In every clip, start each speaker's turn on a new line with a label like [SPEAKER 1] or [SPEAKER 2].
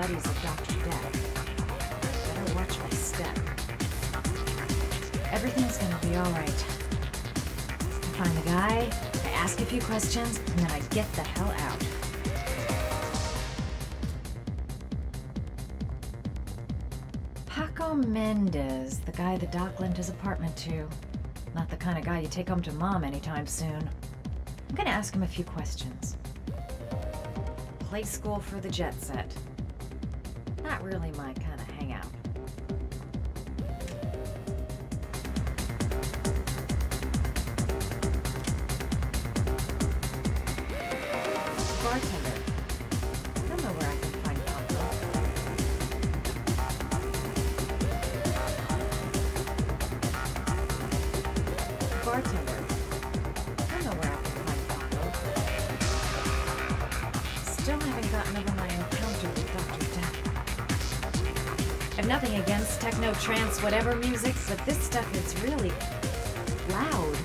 [SPEAKER 1] buddies of Dr. Death. Better watch my step. Everything's gonna be alright. I find the guy, I ask a few questions, and then I get the hell out. Paco Mendez, the guy the doc lent his apartment to. Not the kind of guy you take home to Mom anytime soon. I'm gonna ask him a few questions. Play school for the jet set. Not really my kind of hangout. Bartender. I don't know where I can find Paco. Bartender. I don't know where I can find Paco. Still haven't gotten over my encounter with Dr. Death. I've nothing against techno, trance, whatever music, but this stuff is really loud.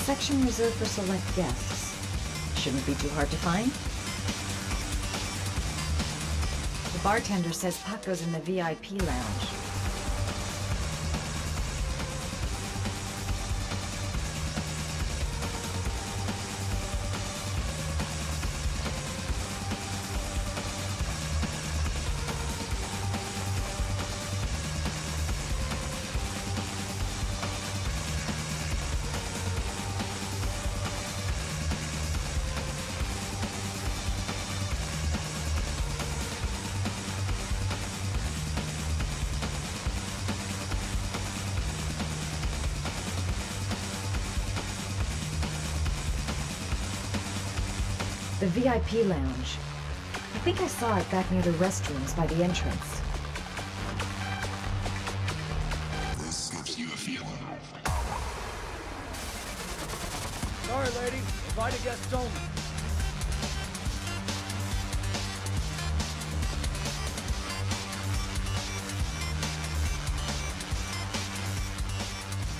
[SPEAKER 1] Section reserved for select guests. Shouldn't be too hard to find. The bartender says Paco's in the VIP lounge. The VIP lounge. I think I saw it back near the restrooms by the entrance.
[SPEAKER 2] This gives you a feeling.
[SPEAKER 3] Sorry, lady. Invited guests only.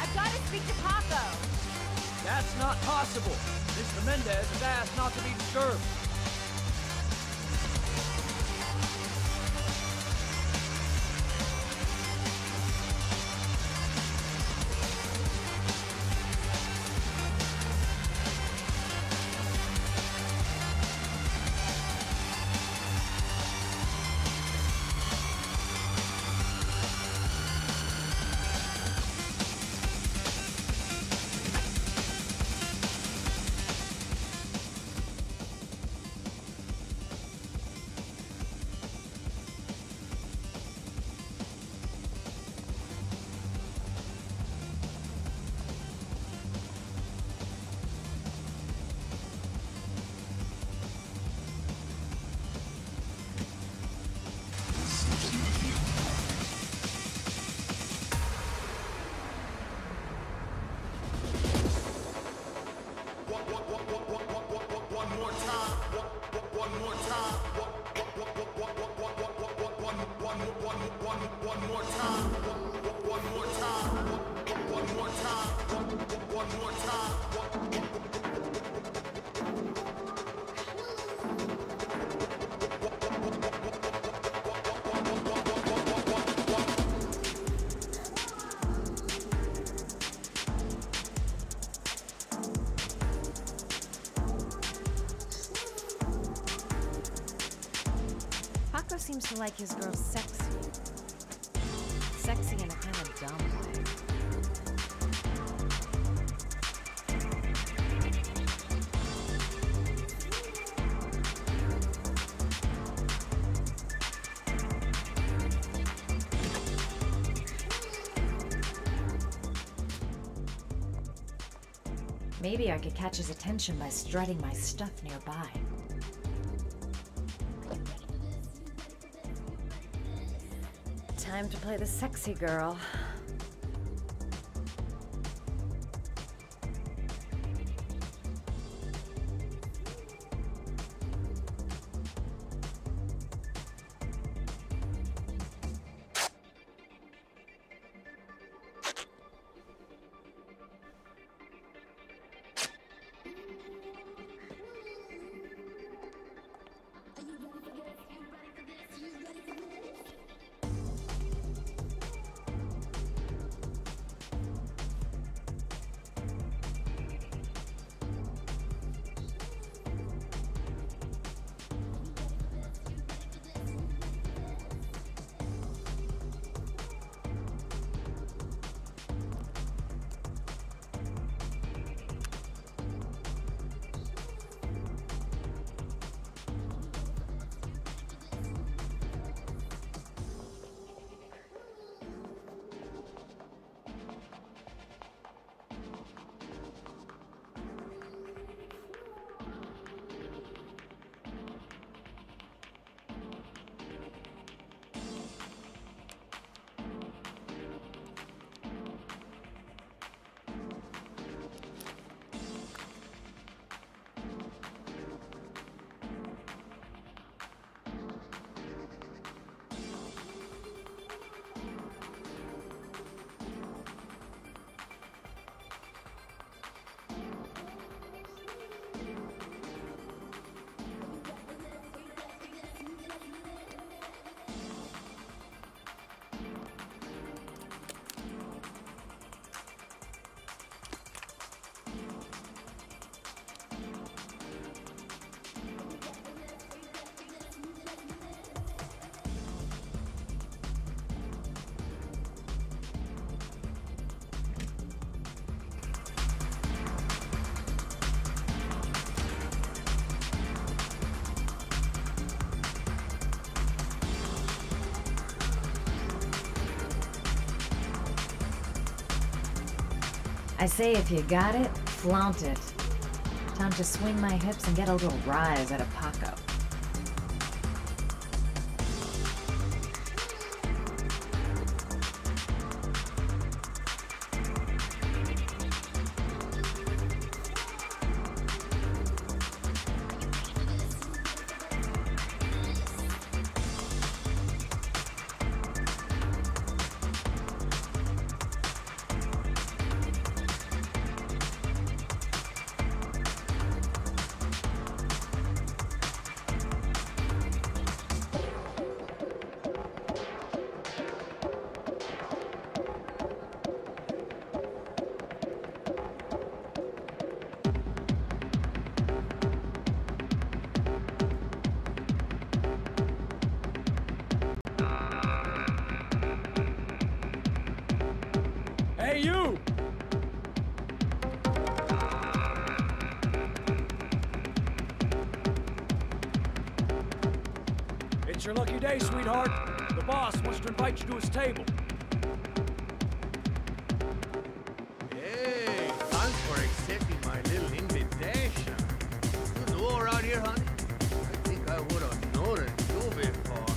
[SPEAKER 4] I've got to speak to Paco.
[SPEAKER 3] That's not possible. Mr. Mendez has asked not to be disturbed.
[SPEAKER 1] Paco seems to like his girls sexy. Sexy in a kind of dumb way. Maybe I could catch his attention by strutting my stuff nearby. Time to play the sexy girl. I say if you got it, flaunt it. Time to swing my hips and get a little rise out of Paco.
[SPEAKER 3] Hey, you! It's your lucky day, sweetheart. The boss wants to invite you to his table.
[SPEAKER 5] Hey, thanks for accepting my little invitation. You new around here, honey? I think I would have noticed you before.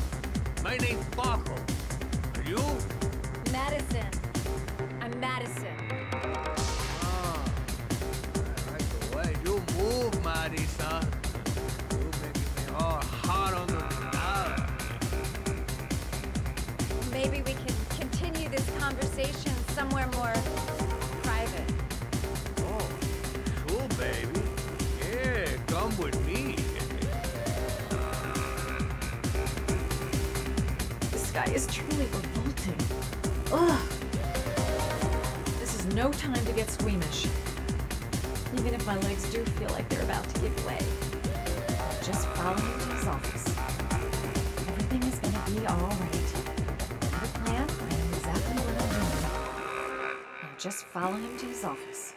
[SPEAKER 5] My name's Paco. And you?
[SPEAKER 4] Madison. I'm Madison.
[SPEAKER 5] Ah, I like the way you move, Marisa.
[SPEAKER 4] conversation somewhere more private.
[SPEAKER 5] Oh, sure, baby. Yeah, come with me.
[SPEAKER 1] This guy is truly revolting. Ugh. This is no time to get squeamish. Even if my legs do feel like they're about to give way. Just follow him to his office. Everything is gonna be alright. Have a plan? I know exactly what I'm doing. Now just follow him to his office.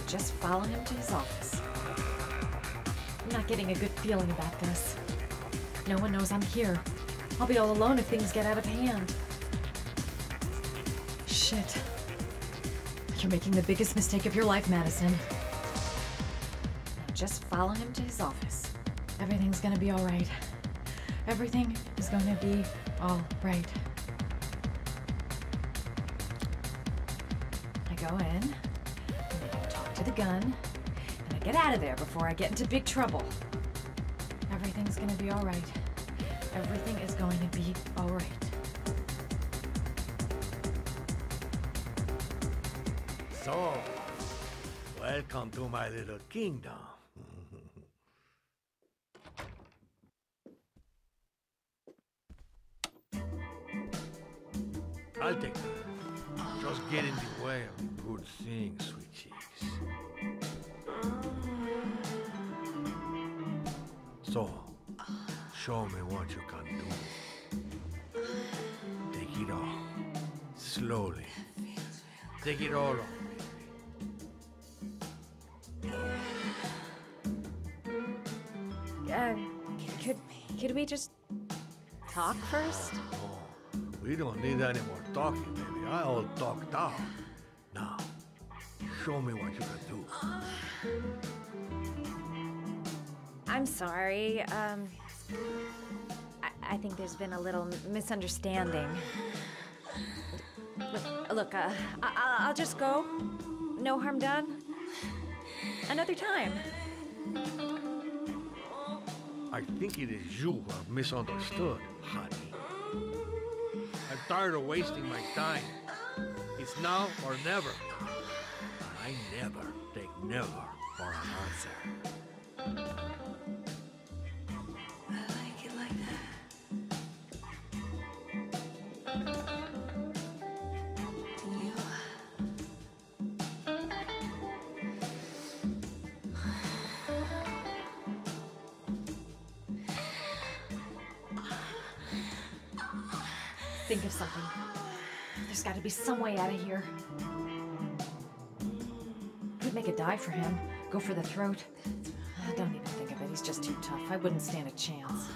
[SPEAKER 1] Just follow him to his office. I'm not getting a good feeling about this. No one knows I'm here. I'll be all alone if things get out of hand. Shit. You're making the biggest mistake of your life, Madison. Now just follow him to his office. Everything's gonna be alright. Everything is gonna be alright. I go in. To the gun, and I get out of there before I get into big trouble. Everything's gonna be alright. Everything is going to be alright.
[SPEAKER 5] So, welcome to my little kingdom. I'll take that. Just get in the way of good things, sweet cheeks. So, show me what you can do. Take it all. Slowly. Take it all on.
[SPEAKER 4] Could we just talk first?
[SPEAKER 5] Oh, we don't need any more talking, baby. I all talked out. Now, show me what you can do.
[SPEAKER 4] I'm sorry. I think there's been a little misunderstanding. Look, I'll just go. No harm done. Another time.
[SPEAKER 5] I think it is you who have misunderstood, honey. I'm tired of wasting my time. It's now or never. And I never take never for an answer.
[SPEAKER 6] I like it like that. And you?
[SPEAKER 1] Think of something. There's got to be some way out of here. Could make a dive for him. Go for the throat. Don't even think of it. He's just too tough. I wouldn't stand a chance.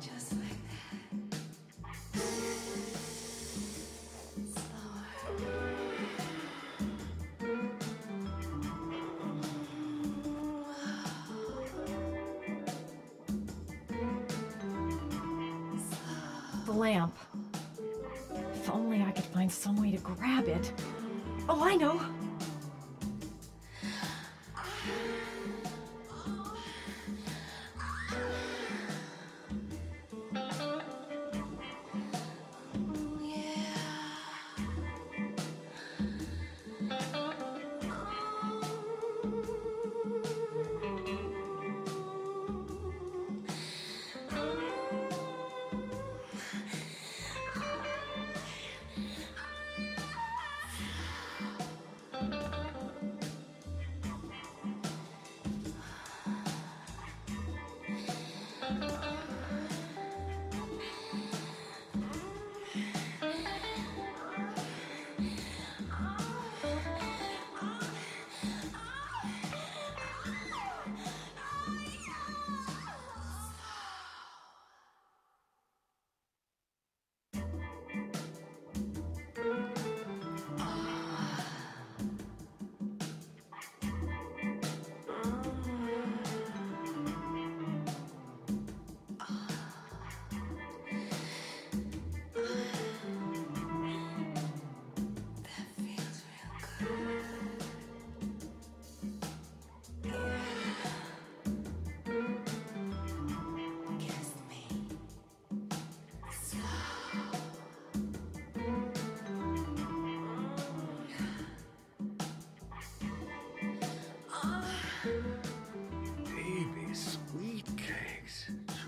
[SPEAKER 6] Just like that.
[SPEAKER 1] The lamp. If only I could find some way to grab it. Oh, I know!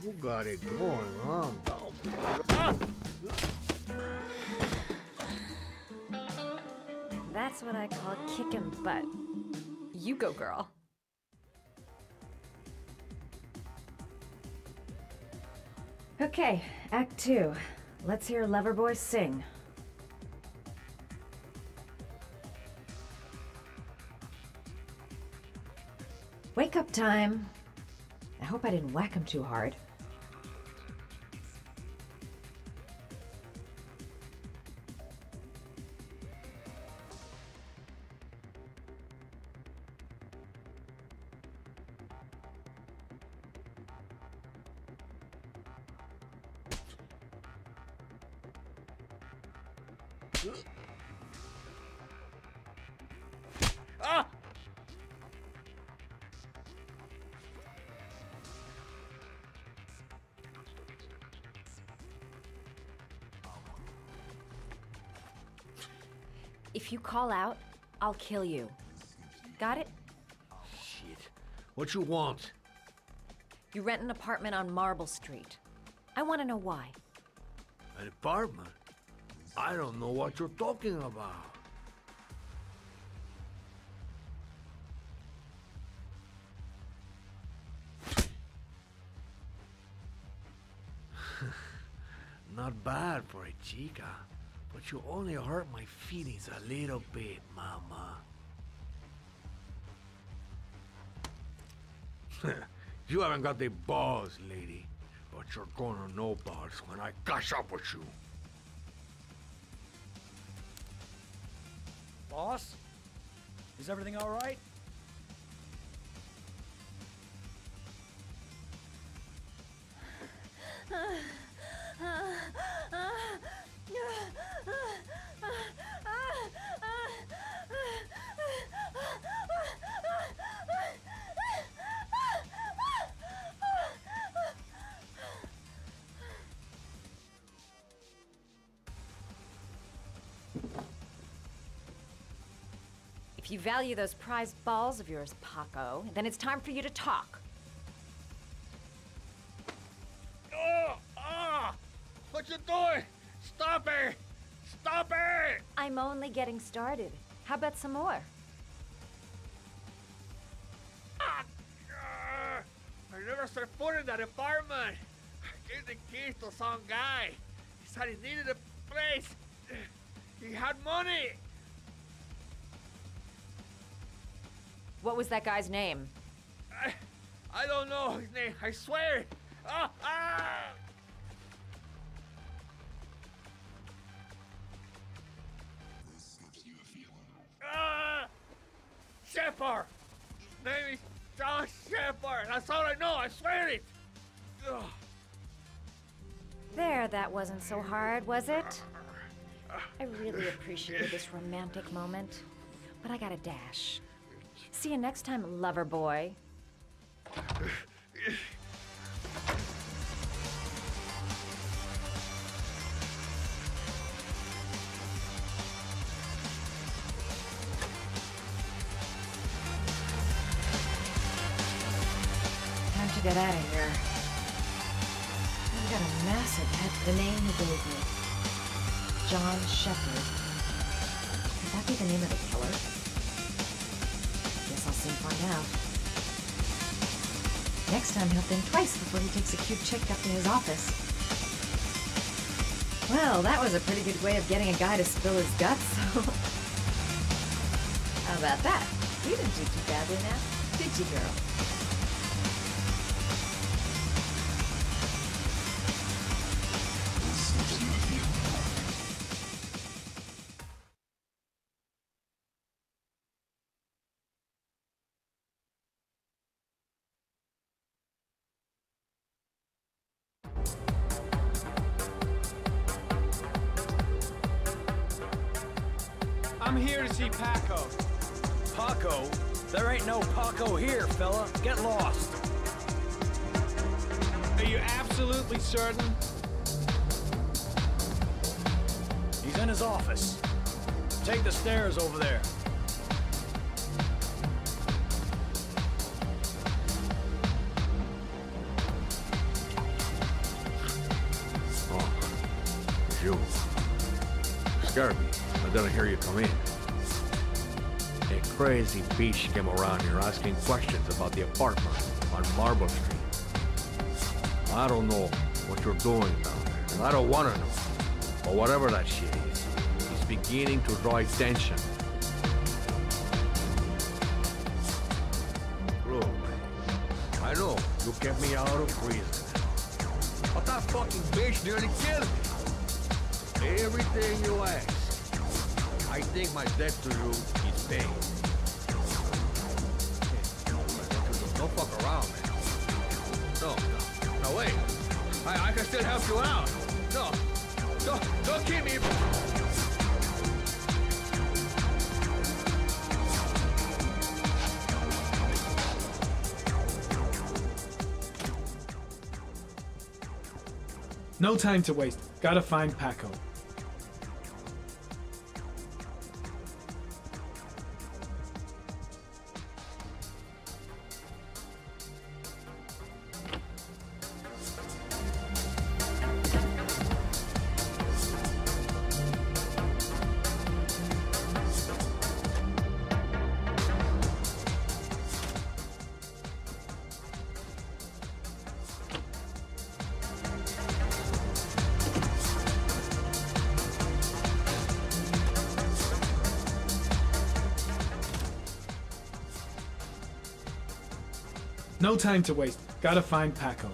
[SPEAKER 5] You got it going on, though.
[SPEAKER 4] That's what I call kicking butt. You go, girl.
[SPEAKER 1] Okay, Act 2. Let's hear Loverboy sing. Wake up time. I hope I didn't whack him too hard.
[SPEAKER 5] Ah!
[SPEAKER 4] If you call out, I'll kill you. Got it?
[SPEAKER 5] Shit. What you want?
[SPEAKER 4] You rent an apartment on Marble Street. I want to know why.
[SPEAKER 5] An apartment? I don't know what you're talking about. Not bad for a chica, but you only hurt my feelings a little bit, mama. You haven't got the balls, lady, but you're gonna know balls when I catch up with you.
[SPEAKER 3] Boss? Is everything all right?
[SPEAKER 4] If you value those prized balls of yours, Paco, then it's time for you to talk.
[SPEAKER 5] Oh! Ah! What you doing? Stop it! Stop it!
[SPEAKER 4] I'm only getting started. How about some more?
[SPEAKER 5] Ah! I never set foot in that apartment. I gave the keys to some guy. He said he needed a place. He had money.
[SPEAKER 4] What was that guy's name?
[SPEAKER 5] I don't know his name. I swear. Ah! Ah!
[SPEAKER 2] This gives you a feeling.
[SPEAKER 5] Ah! Shepard! His name is John Shepard. That's all I know. I swear it. Ugh.
[SPEAKER 4] There, that wasn't so hard, was it? I really appreciated this romantic moment, but I gotta dash. See you next time, lover boy.
[SPEAKER 1] Time to get out of here. I've got a massive head. The name he gave me. John Shepard. Could that be the name of the killer? Guess I'll soon find out. Next time he'll think twice before he takes a cute chick up to his office. Well, that was a pretty good way of getting a guy to spill his guts, so... How about that? You didn't do too badly now, did you, girl?
[SPEAKER 2] This gives you a feeling.
[SPEAKER 3] I'm here to see Paco. Paco? There ain't no Paco here, fella. Get lost. Are you absolutely certain? He's in his office. Take the stairs over there.
[SPEAKER 5] You scared me. I didn't hear you come in. A crazy bitch came around here asking questions about the apartment on Marble Street. I don't know what you're doing down there, and I don't want to know. But whatever that shit is, it's beginning to draw attention. Look, I know you kept me out of prison. But that fucking bitch nearly killed me. Everything you ask. I think my debt to you is paid. Don't fuck around, man. No, wait. I can still help you out. No, don't keep me.
[SPEAKER 7] No time to waste. Gotta find Paco. No time to waste. Gotta find Paco.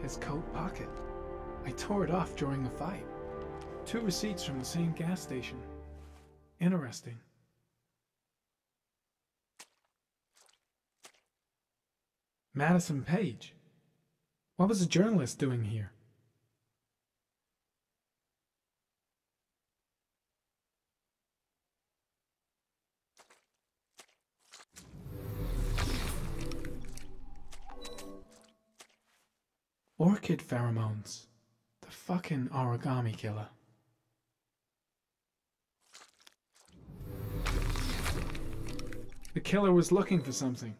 [SPEAKER 7] His coat pocket. I tore it off during a fight. 2 receipts from the same gas station. Interesting. Madison Page. What was a journalist doing here? Orchid pheromones. The fucking origami killer. The killer was looking for something.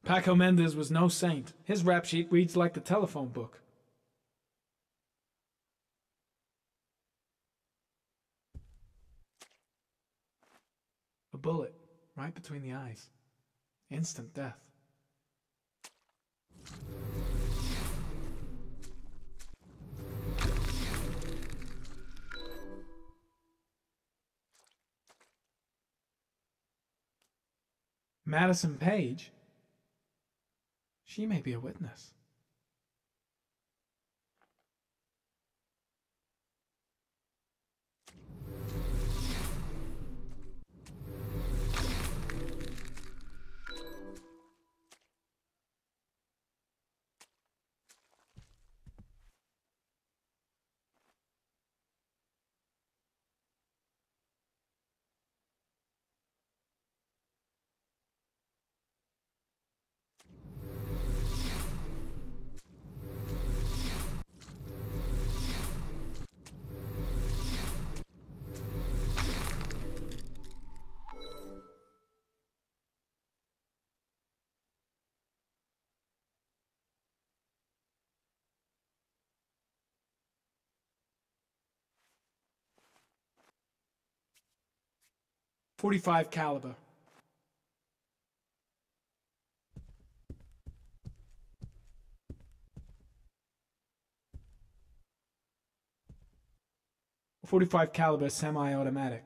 [SPEAKER 7] Paco Mendez was no saint. His rap sheet reads like the telephone book. A bullet, right between the eyes. Instant death. Madison Page? She may be a witness. .45 caliber. .45 caliber semi-automatic.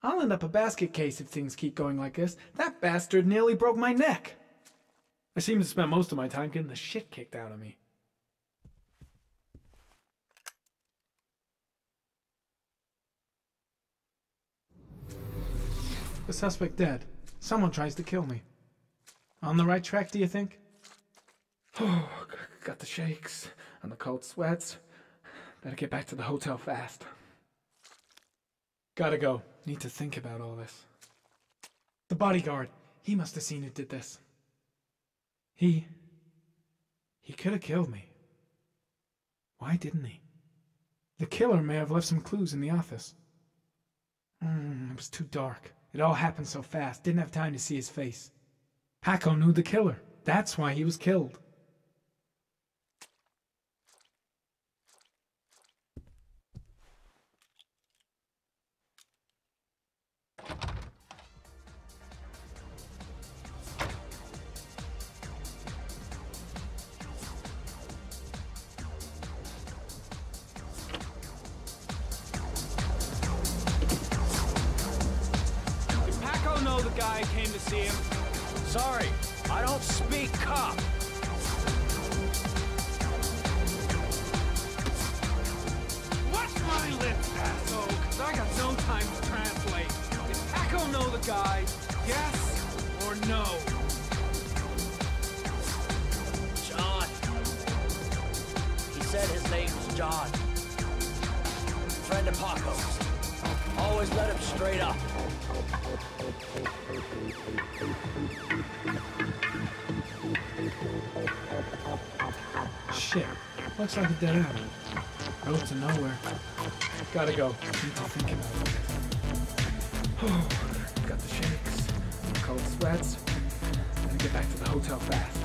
[SPEAKER 7] I'll end up a basket case if things keep going like this. That bastard nearly broke my neck. I seem to spend most of my time getting the shit kicked out of me. The suspect dead. Someone tries to kill me. On the right track, do you think? Oh, got the shakes and the cold sweats. Better get back to the hotel fast. Gotta go. Need to think about all this. The bodyguard. He must have seen who did this. He could have killed me. Why didn't he? The killer may have left some clues in the office. It was too dark. It all happened so fast. Didn't have time to see his face. Paco knew the killer. That's why he was killed.
[SPEAKER 3] Guy came to see him. Sorry, I don't speak cop. Watch my lips, asshole, 'cause I got no time to translate. Did Paco know the guy? Yes or no?
[SPEAKER 8] John. He said his name was John. Friend of Paco's. Always let him straight up.
[SPEAKER 7] Shit. Looks like a dead end. Road to nowhere. Gotta go. Need to think about it. Oh, got the shakes, cold sweats. Gotta get back to the hotel fast.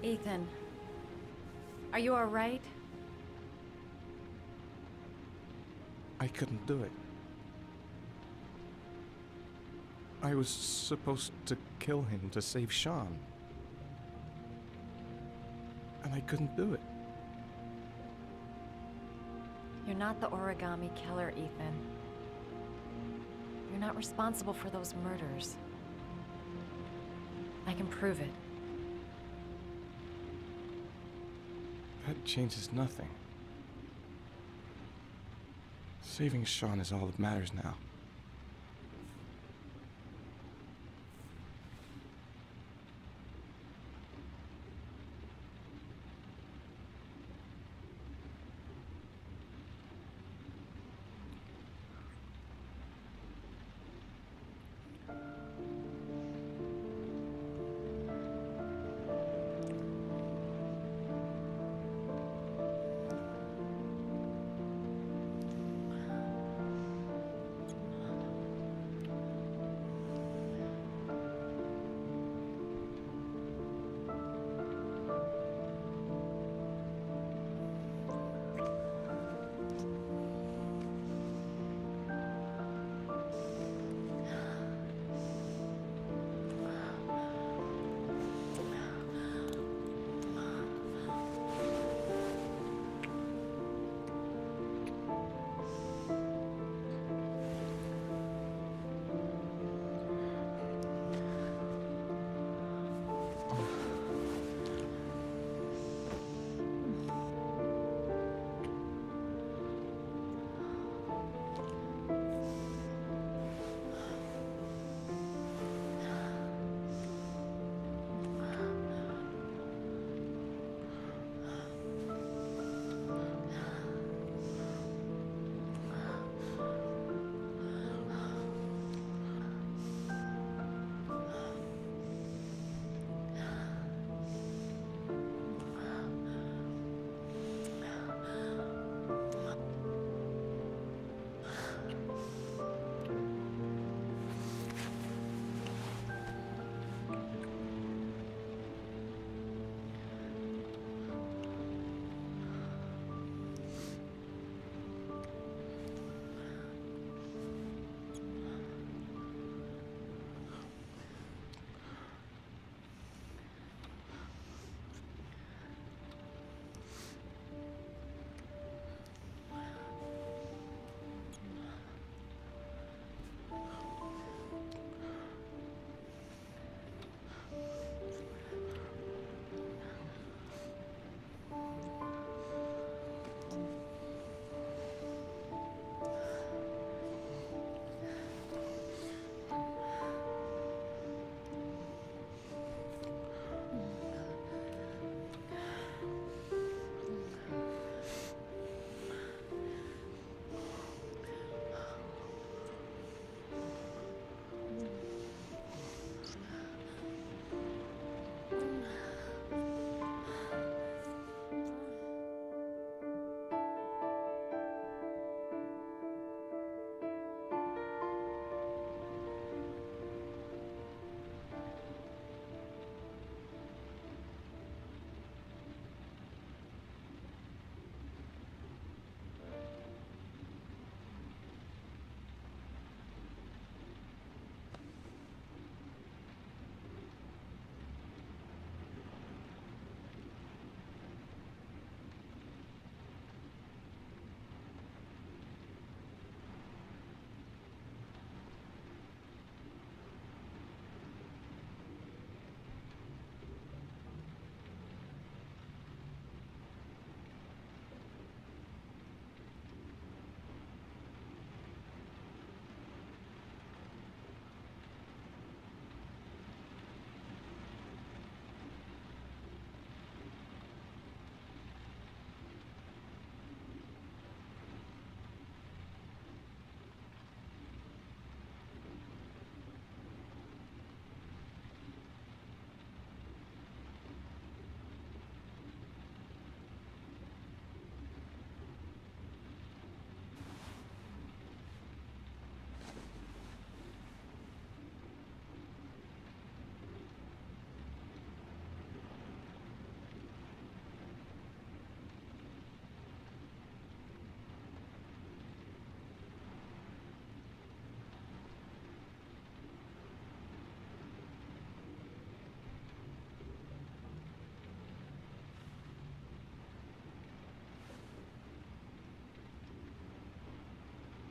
[SPEAKER 4] Ethan, are you all right?
[SPEAKER 9] I couldn't do it. I was supposed to kill him to save Sean. And I couldn't do it.
[SPEAKER 4] You're not the origami killer, Ethan. You're not responsible for those murders. I can prove it.
[SPEAKER 9] That changes nothing. Saving Sean is all that matters now.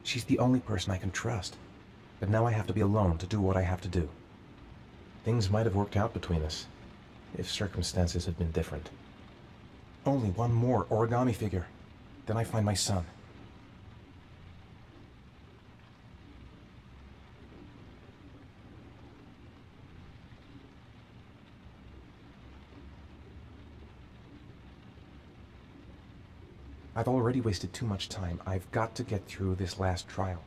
[SPEAKER 10] She's the only person I can trust. But now I have to be alone to do what I have to do. Things might have worked out between us, if circumstances had been different. Only one more origami figure. Then I find my son. I've already wasted too much time. I've got to get through this last trial.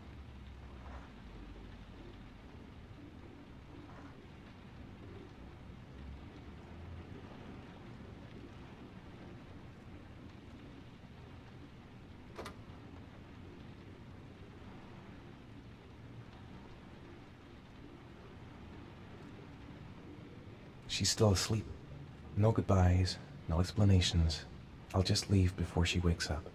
[SPEAKER 10] She's still asleep. No goodbyes, no explanations. I'll just leave before she wakes up.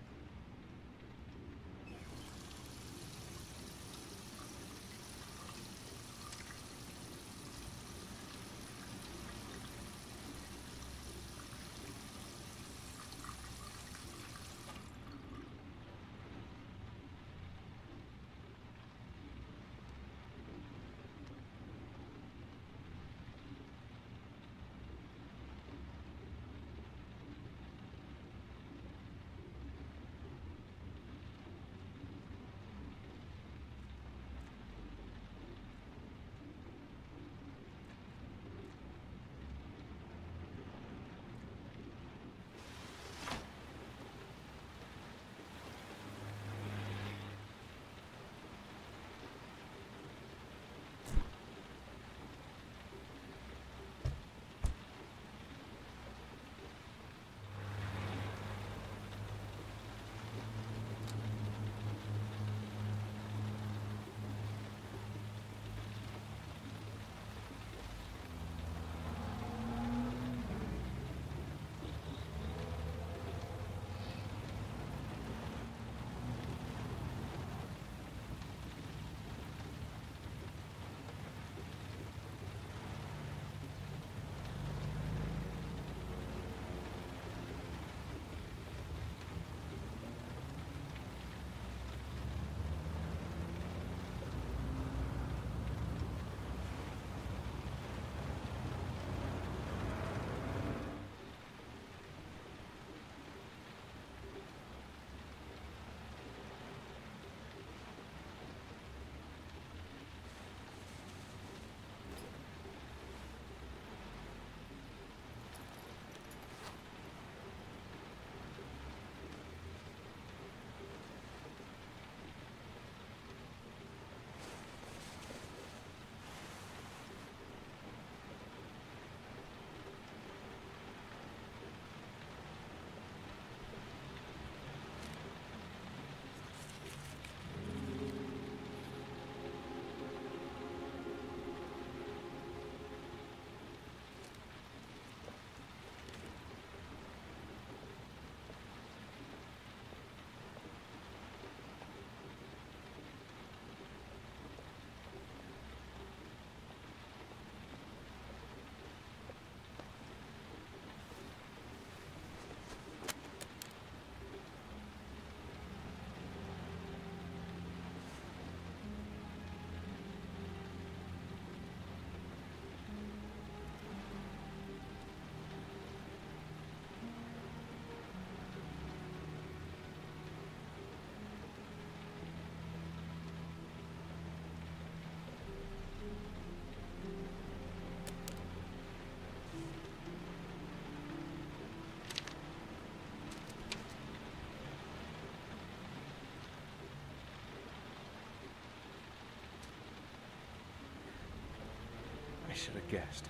[SPEAKER 9] I should have guessed.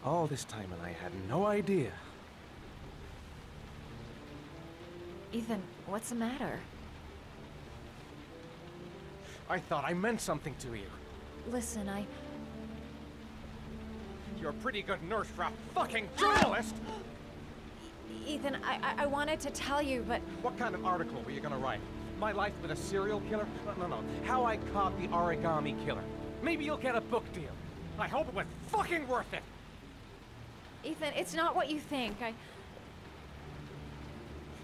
[SPEAKER 9] All this time and I had no idea.
[SPEAKER 4] Ethan, what's the matter?
[SPEAKER 9] I thought I meant something to you.
[SPEAKER 4] Listen,
[SPEAKER 9] You're a pretty good nurse for a fucking journalist!
[SPEAKER 4] Ethan, I wanted to tell you, but...
[SPEAKER 9] What kind of article were you gonna write? My life with a serial killer? No. How I caught the origami killer. Maybe you'll get a book deal. I hope it was fucking worth it!
[SPEAKER 4] Ethan, it's not what you think.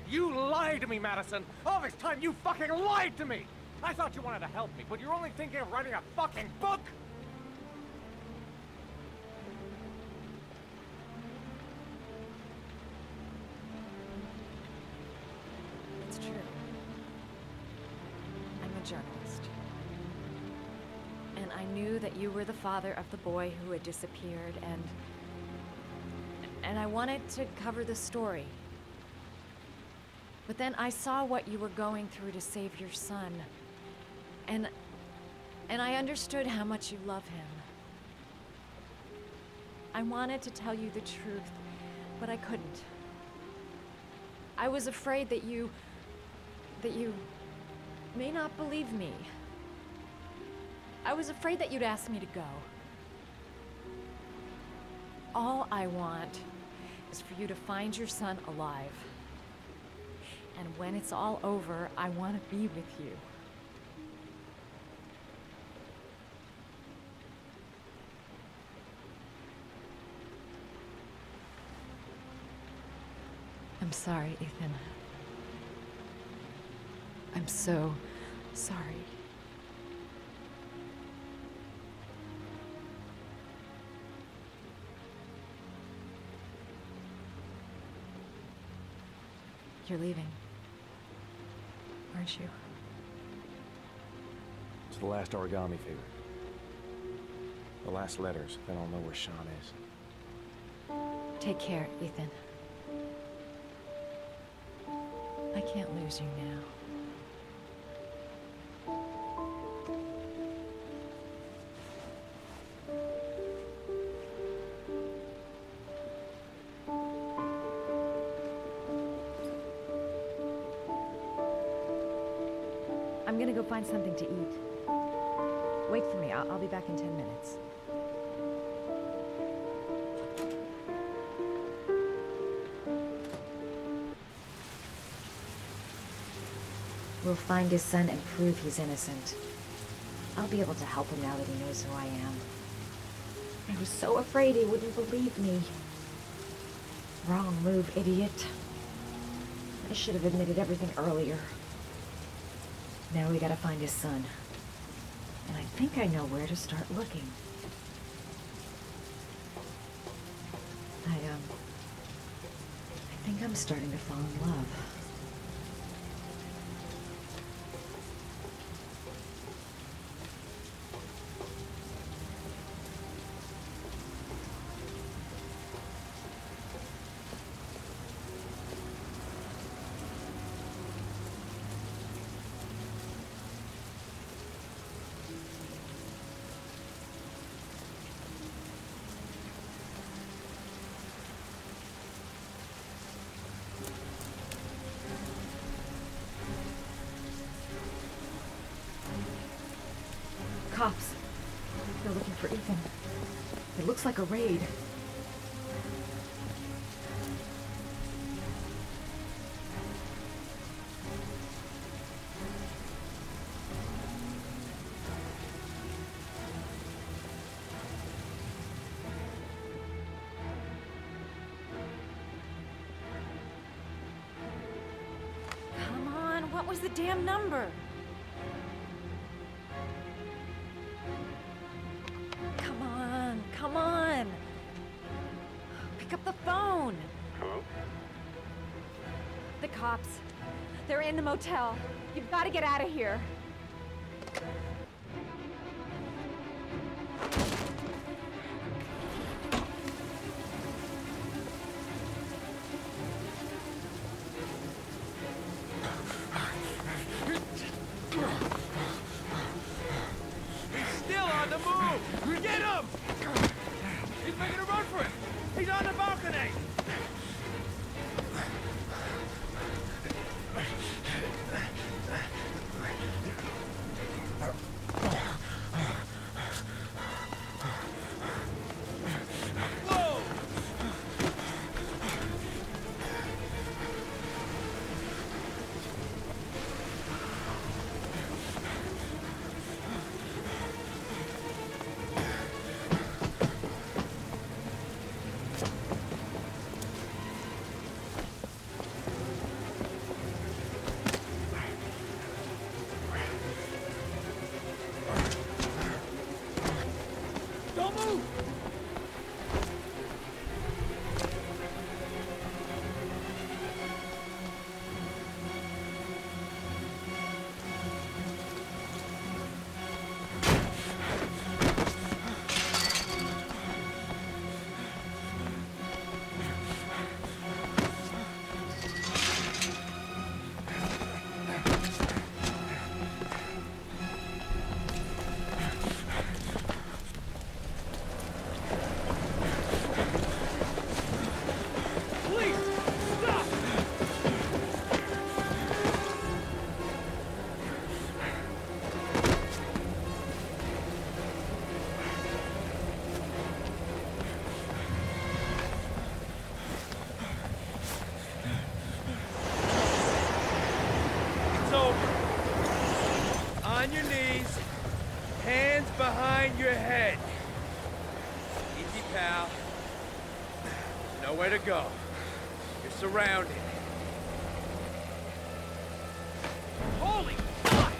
[SPEAKER 9] You lied to me, Madison! All this time you fucking lied to me! I thought you wanted to help me, but you're only thinking of writing a fucking book!
[SPEAKER 4] It's true. I'm a journalist. And I knew that you were the father of the boy who had disappeared, and I wanted to cover the story. But then I saw what you were going through to save your son. And I understood how much you love him. I wanted to tell you the truth, but I couldn't. I was afraid that you may not believe me. I was afraid that you'd ask me to go. All I want is for you to find your son alive. And when it's all over, I want to be with you. I'm sorry, Ethan. I'm so sorry. You're leaving, aren't you?
[SPEAKER 10] It's the last origami figure. The last letters, then I'll know where Sean is.
[SPEAKER 4] Take care, Ethan. I can't lose you now. I'm gonna go find something to eat. Wait for me. I'll be back in 10 minutes.
[SPEAKER 1] We'll find his son and prove he's innocent. I'll be able to help him now that he knows who I am. I was so afraid he wouldn't believe me. Wrong move, idiot. I should have admitted everything earlier. Now we gotta find his son. And I think I know where to start looking. I think I'm starting to fall in love. Cops. They're looking for Ethan. It looks like a raid.
[SPEAKER 4] Come on, what was the damn number? Come on! Pick up the phone!
[SPEAKER 9] Hello?
[SPEAKER 4] The cops. They're in the motel. You've got to get out of here.
[SPEAKER 5] He's still on the move! Get him! He's making a run for it! He's on the balcony! Whoa! On your knees, hands behind your head. Easy, pal. Nowhere to go. You're surrounded. Holy fuck!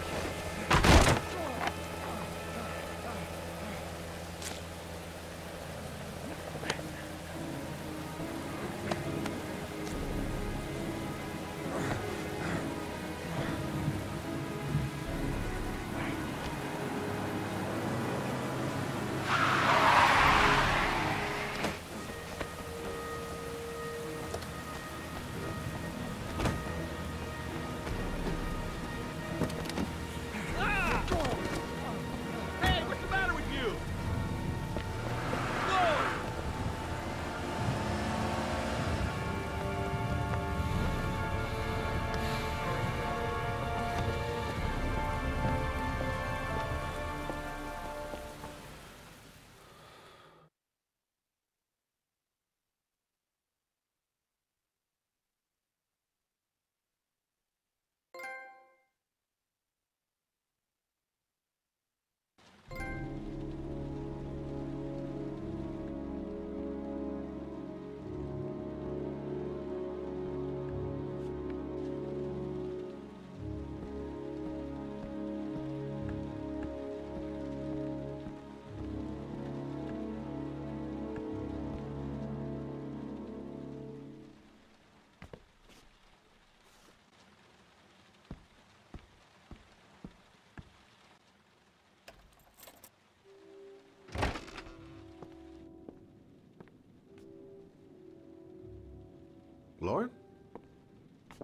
[SPEAKER 11] Lauren?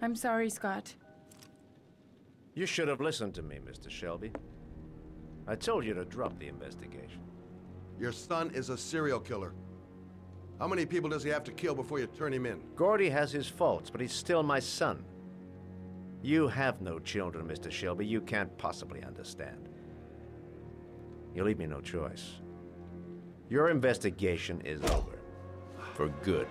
[SPEAKER 12] I'm sorry, Scott.
[SPEAKER 8] You should have listened to me, Mr. Shelby. I told you to drop the investigation.
[SPEAKER 11] Your son is a serial killer. How many people does he have to kill before you turn him in?
[SPEAKER 8] Gordy has his faults, but he's still my son. You have no children, Mr. Shelby. You can't possibly understand. You leave me no choice. Your investigation is over. For good.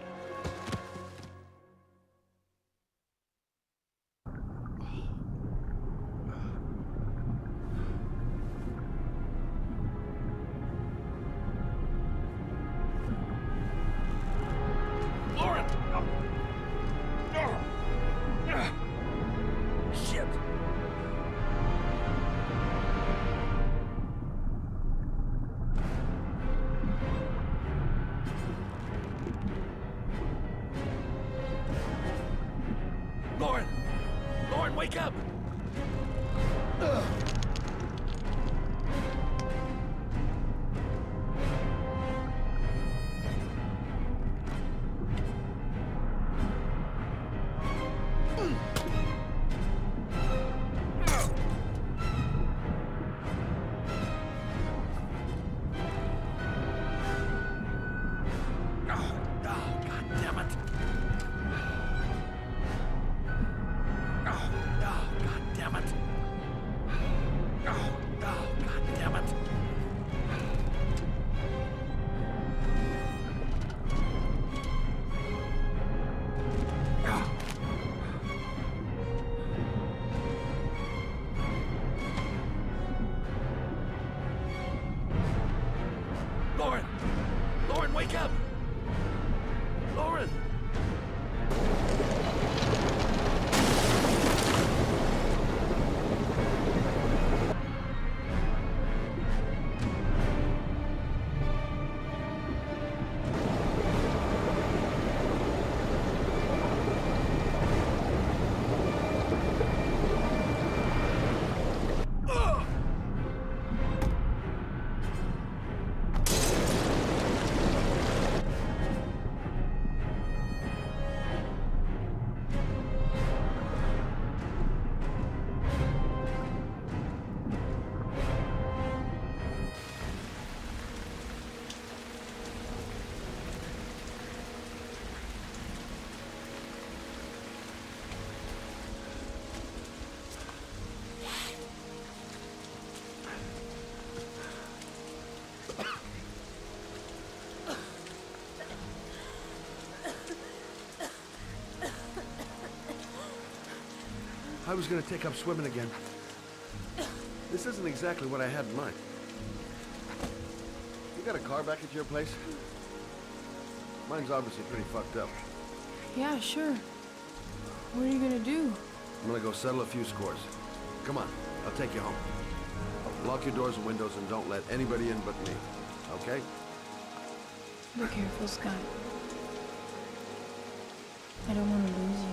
[SPEAKER 5] Lauren, wake up! Lauren, wake up! Lauren!
[SPEAKER 11] I was gonna take up swimming again. This isn't exactly what I had in mind. You got a car back at your place? Mine's obviously pretty fucked up.
[SPEAKER 12] Yeah, sure. What are you gonna do?
[SPEAKER 11] I'm gonna go settle a few scores. Come on, I'll take you home. Lock your doors and windows and don't let anybody in but me, okay?
[SPEAKER 12] Be careful, Scott. I don't want to lose you.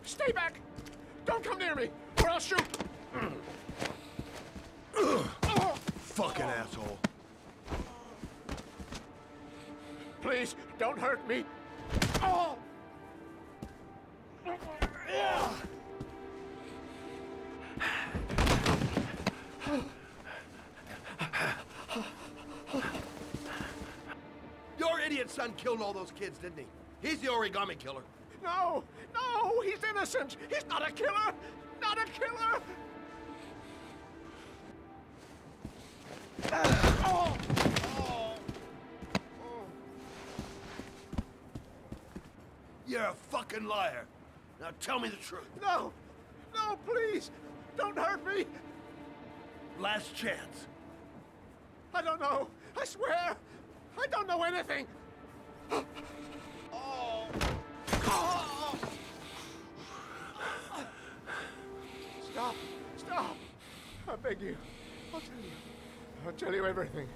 [SPEAKER 9] Stay back! Don't come near me, or I'll shoot!
[SPEAKER 11] Fucking asshole.
[SPEAKER 9] Please, don't hurt me. Oh!
[SPEAKER 11] Your idiot son killed all those kids, didn't he? He's the origami killer.
[SPEAKER 9] No! No! He's innocent! He's not a killer! Not a killer! Oh! Oh!
[SPEAKER 11] You're a fucking liar. Now tell me the truth.
[SPEAKER 9] No! No, please! Don't hurt me!
[SPEAKER 11] Last chance.
[SPEAKER 9] I don't know. I swear. I don't know anything. Oh. Oh. Stop. Stop. I beg you. I'll tell you. I'll tell you everything.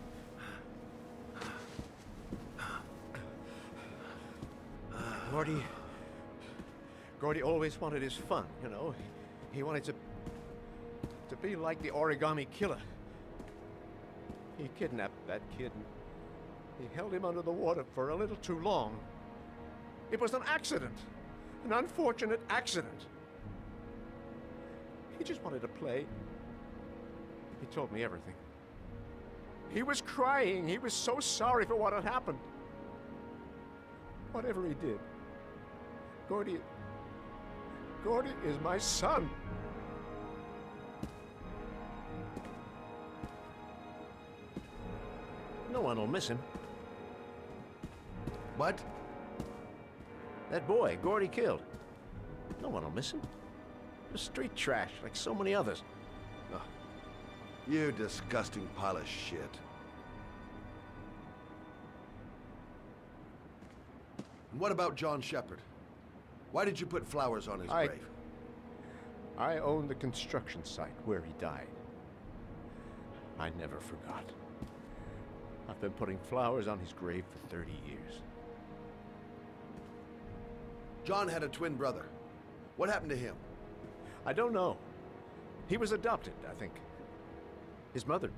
[SPEAKER 8] Gordy always wanted his fun, you know. He wanted to be like the origami killer. He kidnapped that kid and he held him under the water for a little too long. It was an accident, an unfortunate accident. He just wanted to play. He told me everything.
[SPEAKER 9] He was crying. He was so sorry for what had happened. Whatever he did, Gordy is my son.
[SPEAKER 8] No one will miss him.
[SPEAKER 11] What?
[SPEAKER 8] That boy, Gordy killed. No one will miss him. He was street trash, like so many others.
[SPEAKER 11] Oh, you disgusting pile of shit. And what about John Shepard? Why did you put flowers on his grave?
[SPEAKER 8] I own the construction site where he died. I never forgot. I've been putting flowers on his grave for 30 years.
[SPEAKER 11] John had a twin brother. What happened to him?
[SPEAKER 8] I don't know. He was adopted, I think. His mother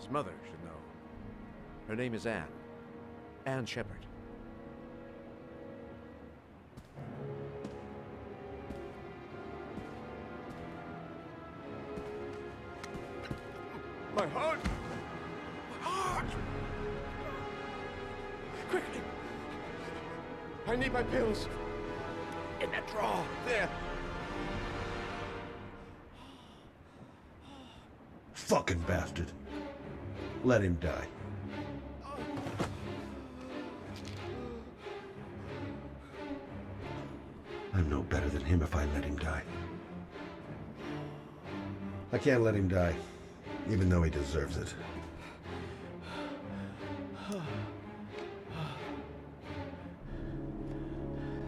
[SPEAKER 8] should know. Her name is Anne. Anne Shepard. My heart! My heart! Quickly! I need my pills! In that drawer, there!
[SPEAKER 13] Fucking bastard. Let him die. I'm no better than him if I let him die. I can't let him die, even though he deserves it.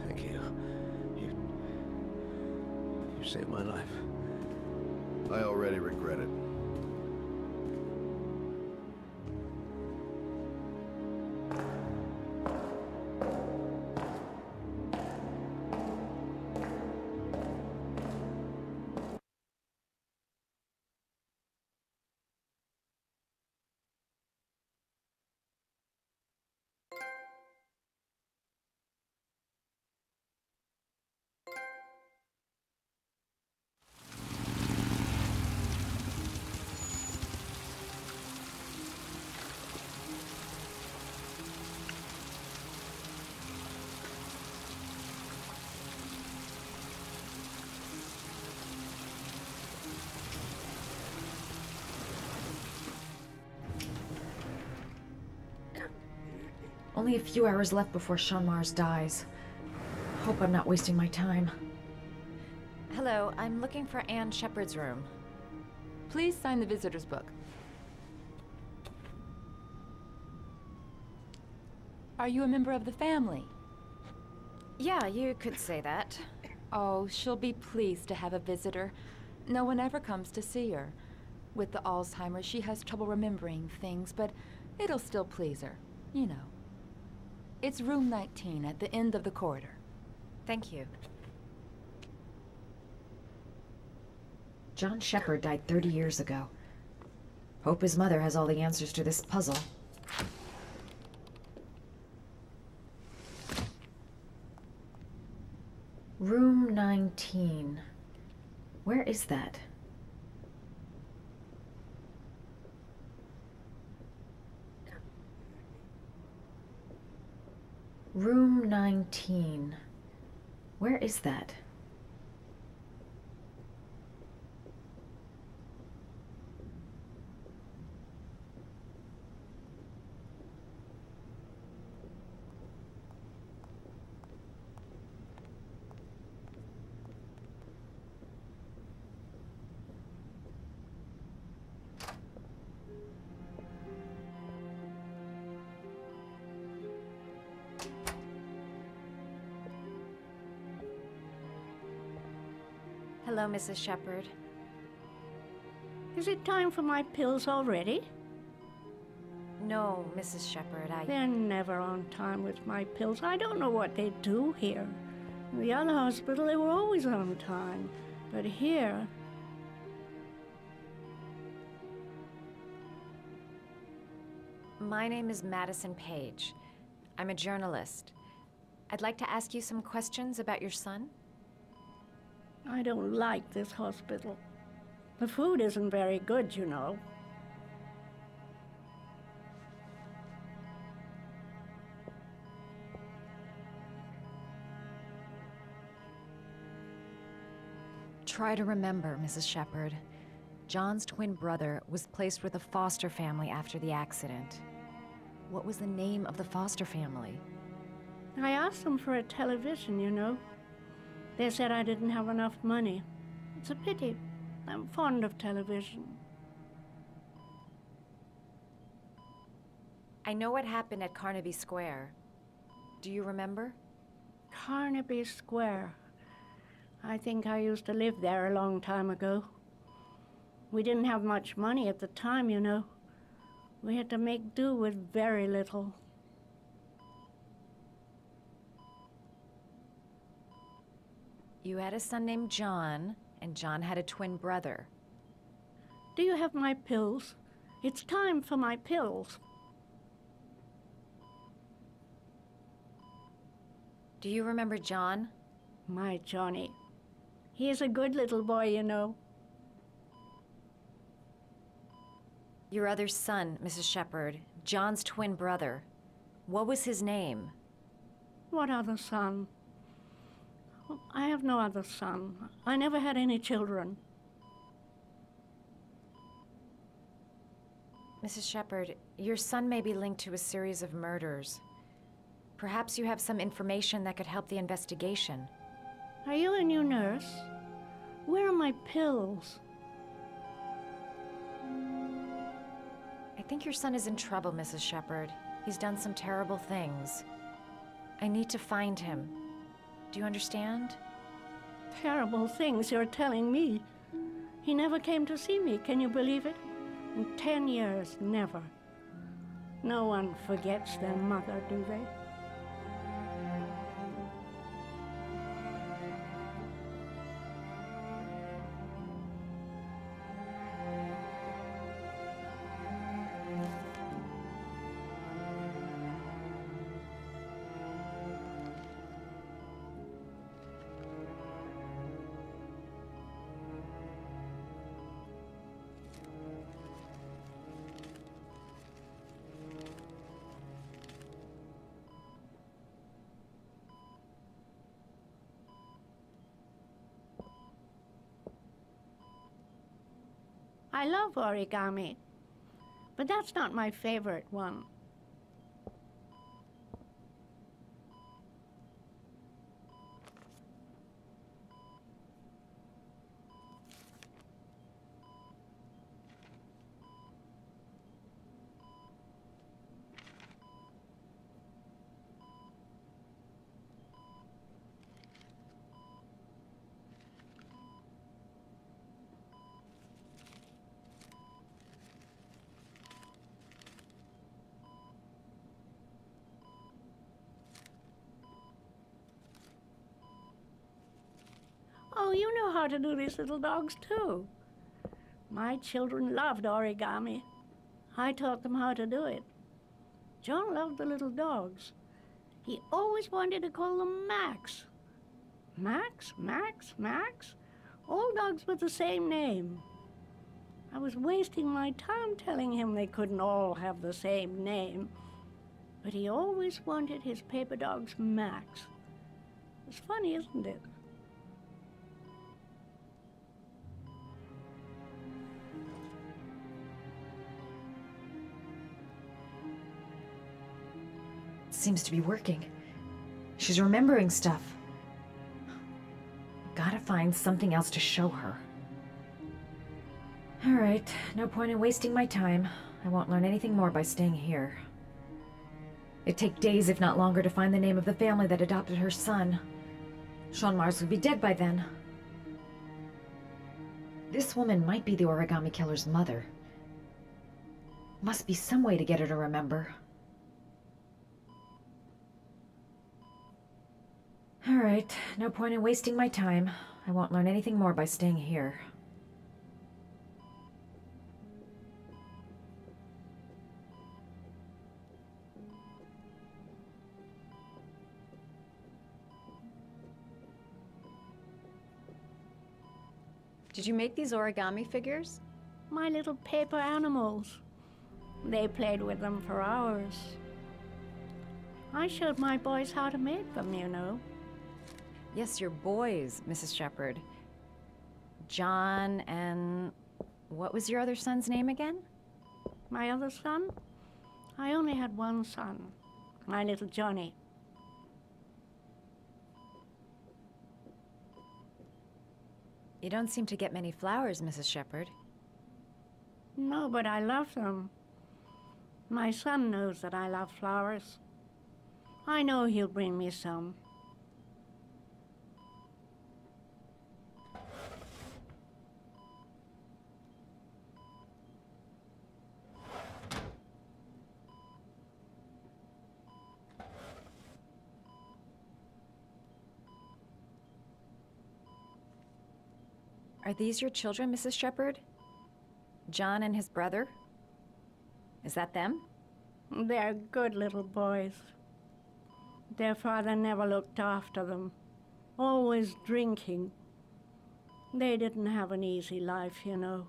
[SPEAKER 8] Thank you. You saved my life.
[SPEAKER 11] I already regret it.
[SPEAKER 1] Only a few hours left before Sean Mars dies. Hope I'm not wasting my time.
[SPEAKER 4] Hello, I'm looking for Anne Shepard's room.
[SPEAKER 12] Please sign the visitor's book. Are you a member of the family?
[SPEAKER 4] Yeah, you could say that.
[SPEAKER 12] Oh, she'll be pleased to have a visitor. No one ever comes to see her. With the Alzheimer's, she has trouble remembering things, but it'll still please her, you know. It's room 19 at the end of the corridor.
[SPEAKER 4] Thank you.
[SPEAKER 1] John Shepard died 30 years ago. Hope his mother has all the answers to this puzzle. Room 19. Where is that? Room 19. Where is that?
[SPEAKER 4] Hello, Mrs. Shepard.
[SPEAKER 14] Is it time for my pills already?
[SPEAKER 4] No, Mrs. Shepard,
[SPEAKER 14] They're never on time with my pills. I don't know what they do here. In the other hospital, they were always on time. But here...
[SPEAKER 4] My name is Madison Page. I'm a journalist. I'd like to ask you some questions about your son.
[SPEAKER 14] I don't like this hospital. The food isn't very good, you know.
[SPEAKER 4] Try to remember, Mrs. Shepard. John's twin brother was placed with a foster family after the accident. What was the name of the foster family?
[SPEAKER 14] I asked them for a television, you know. They said I didn't have enough money. It's a pity. I'm fond of television.
[SPEAKER 4] I know what happened at Carnaby Square. Do you remember?
[SPEAKER 14] Carnaby Square. I think I used to live there a long time ago. We didn't have much money at the time, you know. We had to make do with very little.
[SPEAKER 4] You had a son named John, and John had a twin brother.
[SPEAKER 14] Do you have my pills? It's time for my pills.
[SPEAKER 4] Do you remember John?
[SPEAKER 14] My Johnny. He is a good little boy, you know.
[SPEAKER 4] Your other son, Mrs. Shepherd, John's twin brother. What was his name?
[SPEAKER 14] What other son? I have no other son. I never had any children.
[SPEAKER 4] Mrs. Shepherd, your son may be linked to a series of murders. Perhaps you have some information that could help the investigation.
[SPEAKER 14] Are you a new nurse? Where are my pills?
[SPEAKER 4] I think your son is in trouble, Mrs. Shepherd. He's done some terrible things. I need to find him. Do you understand?
[SPEAKER 14] Terrible things you're telling me. He never came to see me, can you believe it? In 10 years, never. No one forgets their mother, do they? I love origami, but that's not my favorite one. Oh, you know how to do these little dogs, too. My children loved origami. I taught them how to do it. John loved the little dogs. He always wanted to call them Max. Max, Max, Max? All dogs with the same name. I was wasting my time telling him they couldn't all have the same name. But he always wanted his paper dogs Max. It's funny, isn't it?
[SPEAKER 1] Seems to be working. She's remembering stuff. Gotta find something else to show her. All right, no point in wasting my time. I won't learn anything more by staying here. It'd take days, if not longer, to find the name of the family that adopted her son. Sean Mars would be dead by then. This woman might be the origami killer's mother. Must be some way to get her to remember. All right, no point in wasting my time. I won't learn anything more by staying here.
[SPEAKER 4] Did you make these origami figures?
[SPEAKER 14] My little paper animals. They played with them for hours. I showed my boys how to make them, you know.
[SPEAKER 4] Yes, your boys, Mrs. Shepherd. John and... what was your other son's name again?
[SPEAKER 14] My other son? I only had one son. My little Johnny.
[SPEAKER 4] You don't seem to get many flowers, Mrs. Shepherd.
[SPEAKER 14] No, but I love them. My son knows that I love flowers. I know he'll bring me some.
[SPEAKER 4] Are these your children, Mrs. Shepherd? John and his brother? Is that them?
[SPEAKER 14] They're good little boys. Their father never looked after them, always drinking. They didn't have an easy life, you know.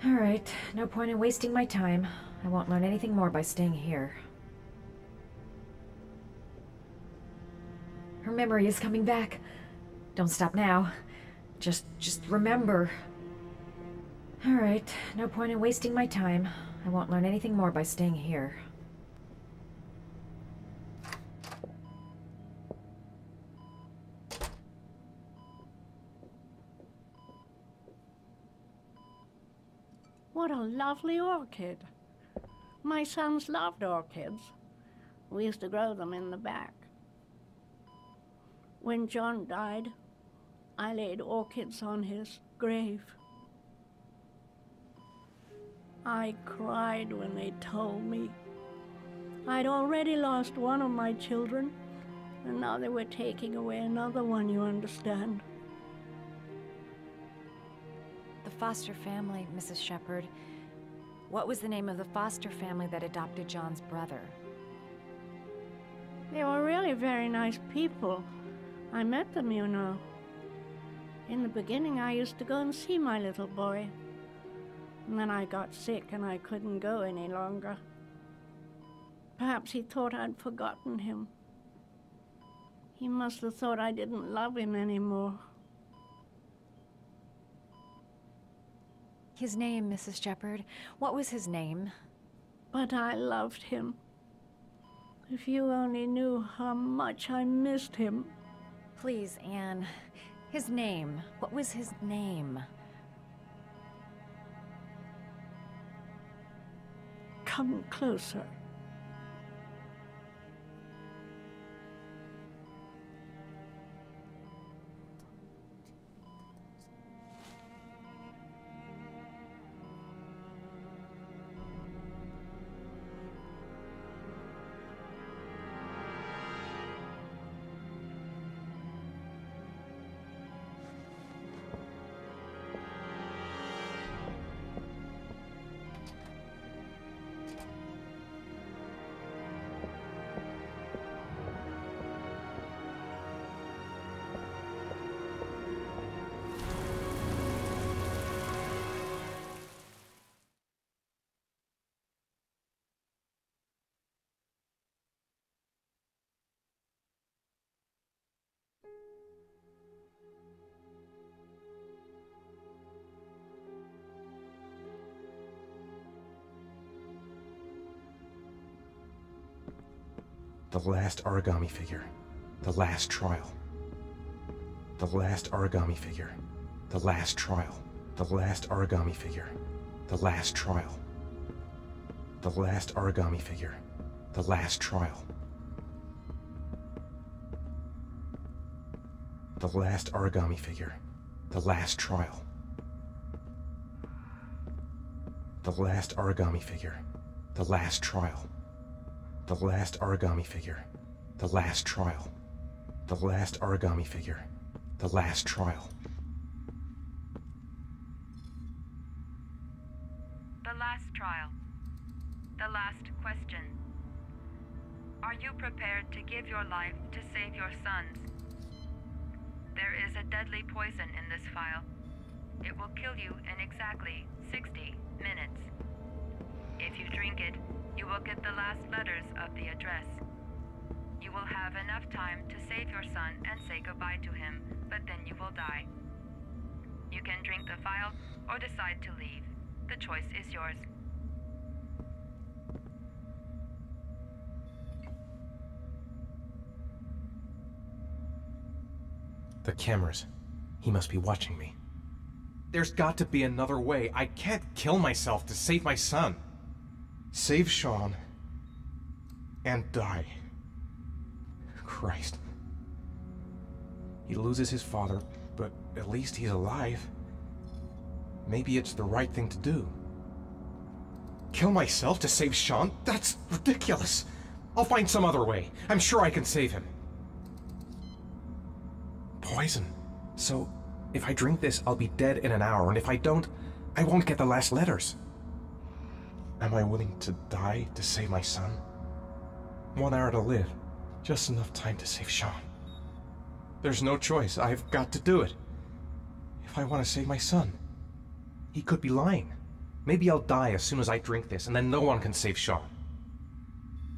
[SPEAKER 1] All right, no point in wasting my time. I won't learn anything more by staying here. Her memory is coming back. Don't stop now. Just remember. All right, no point in wasting my time. I won't learn anything more by staying here.
[SPEAKER 14] What a lovely orchid. My sons loved orchids. We used to grow them in the back. When John died, I laid orchids on his grave. I cried when they told me. I'd already lost one of my children, and now they were taking away another one, you understand.
[SPEAKER 4] The foster family, Mrs. Shepherd. What was the name of the foster family that adopted John's brother?
[SPEAKER 14] They were really very nice people. I met them, you know. In the beginning, I used to go and see my little boy. And then I got sick and I couldn't go any longer. Perhaps he thought I'd forgotten him. He must have thought I didn't love him anymore.
[SPEAKER 4] His name, Mrs. Shepherd. What was his name?
[SPEAKER 14] But I loved him. If you only knew how much I missed him.
[SPEAKER 4] Please, Anne. His name. What was his name?
[SPEAKER 14] Come closer.
[SPEAKER 10] The last origami figure. The last trial. The last origami figure. The last trial. The last origami figure. The last trial. The last origami figure. The last trial. The last origami figure. The last trial. The last origami figure. The last trial. The last origami figure. The last trial. The last origami figure. The last trial.
[SPEAKER 15] The last trial. The last question. Are you prepared to give your life to save your sons? There is a deadly poison in this file. It will kill you in exactly 60 minutes. If you drink it, you will get the last letters of the address. You will have enough time to save your son and say goodbye to him, but then you will die. You can drink the file or decide to leave. The choice is yours.
[SPEAKER 10] The cameras. He must be watching me. There's got to be another way. I can't kill myself to save my son. Save Sean. And die. Christ. He loses his father, but at least he's alive. Maybe it's the right thing to do. Kill myself to save Sean? That's ridiculous. I'll find some other way. I'm sure I can save him. Poison. So, if I drink this, I'll be dead in an hour, and if I don't, I won't get the last letters. Am I willing to die to save my son? 1 hour to live. Just enough time to save Sean. There's no choice. I've got to do it. If I want to save my son. He could be lying. Maybe I'll die as soon as I drink this, and then no one can save Sean.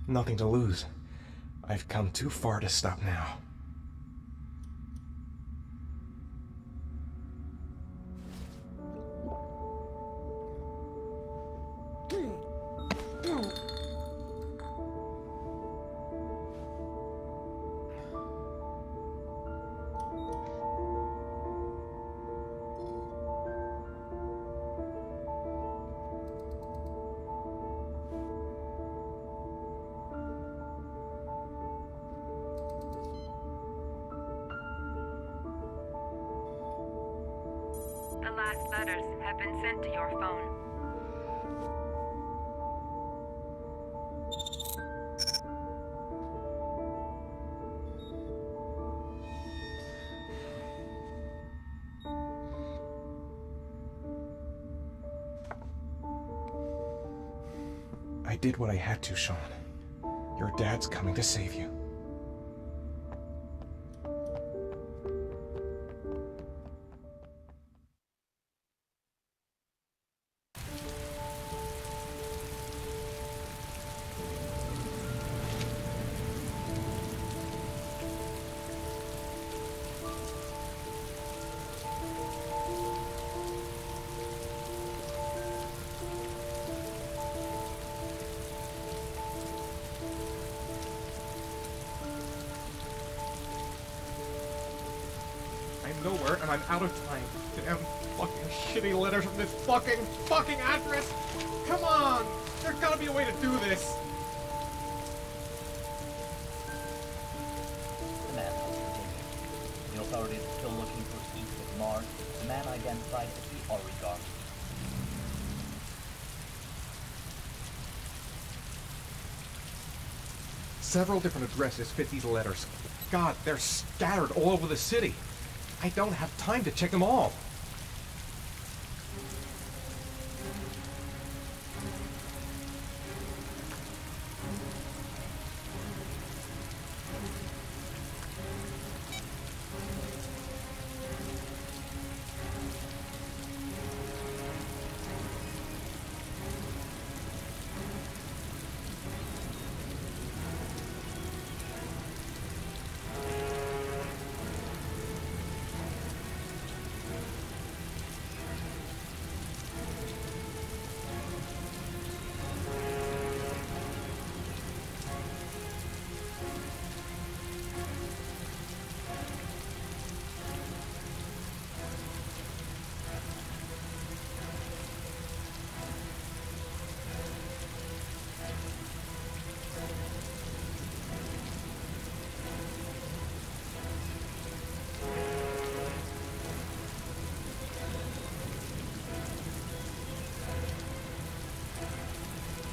[SPEAKER 10] Nothing to lose. I've come too far to stop now.
[SPEAKER 15] The last letters have been sent to your phone.
[SPEAKER 10] I did what I had to, Sean. Your dad's coming to save you. I'm nowhere, and I'm out of time. Damn fucking shitty letters from this fucking address! Come on! There's gotta be a way to do this!
[SPEAKER 16] The manhunt continued. The authorities are still looking for east of Mars, the man identified as the Origami.
[SPEAKER 10] Several different addresses fit these letters. God, they're scattered all over the city. I don't have time to check them all.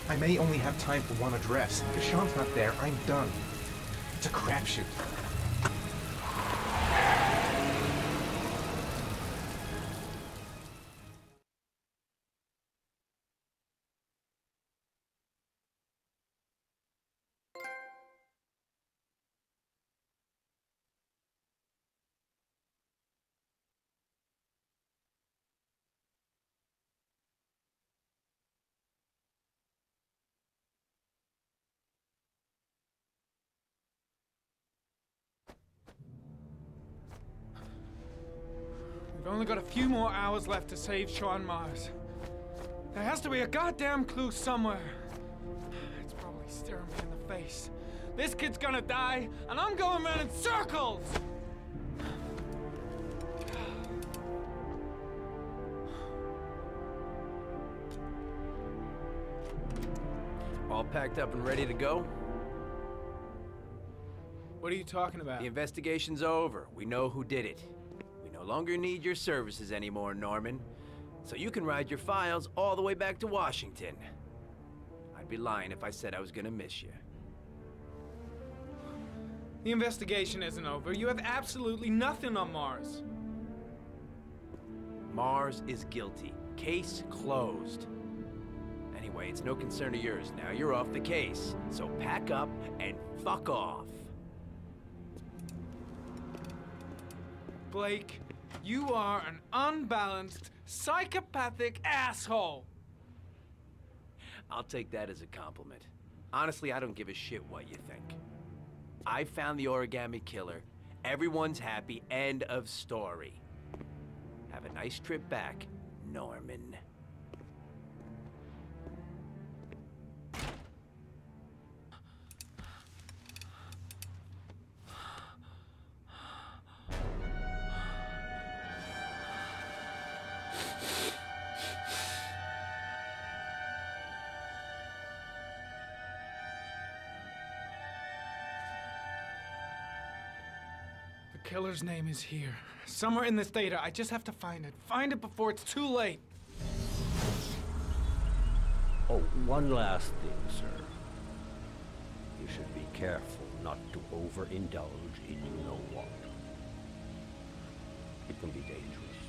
[SPEAKER 10] I may only have time for one address. If Sean's not there, I'm done. It's a crapshoot.
[SPEAKER 3] only got a few more hours left to save Sean Mars. There has to be a goddamn clue somewhere. It's probably staring me in the face. This kid's gonna die, and I'm going around in circles!
[SPEAKER 17] All packed up and ready to go?
[SPEAKER 3] What are you talking about?
[SPEAKER 17] The investigation's over. We know who did it. We no longer need your services anymore, Norman. So you can ride your files all the way back to Washington. I'd be lying if I said I was gonna miss you.
[SPEAKER 3] The investigation isn't over. You have absolutely nothing on Mars.
[SPEAKER 17] Mars is guilty. Case closed. Anyway, it's no concern of yours now. You're off the case. So pack up and fuck off.
[SPEAKER 3] Blake, you are an unbalanced, psychopathic asshole!
[SPEAKER 17] I'll take that as a compliment. Honestly, I don't give a shit what you think. I found the origami killer. Everyone's happy. End of story. Have a nice trip back, Norman.
[SPEAKER 3] The killer's name is here. Somewhere in this data. I just have to find it. Find it before it's too late.
[SPEAKER 18] Oh, one last thing, sir. You should be careful not to overindulge in you-know-what. It can be dangerous.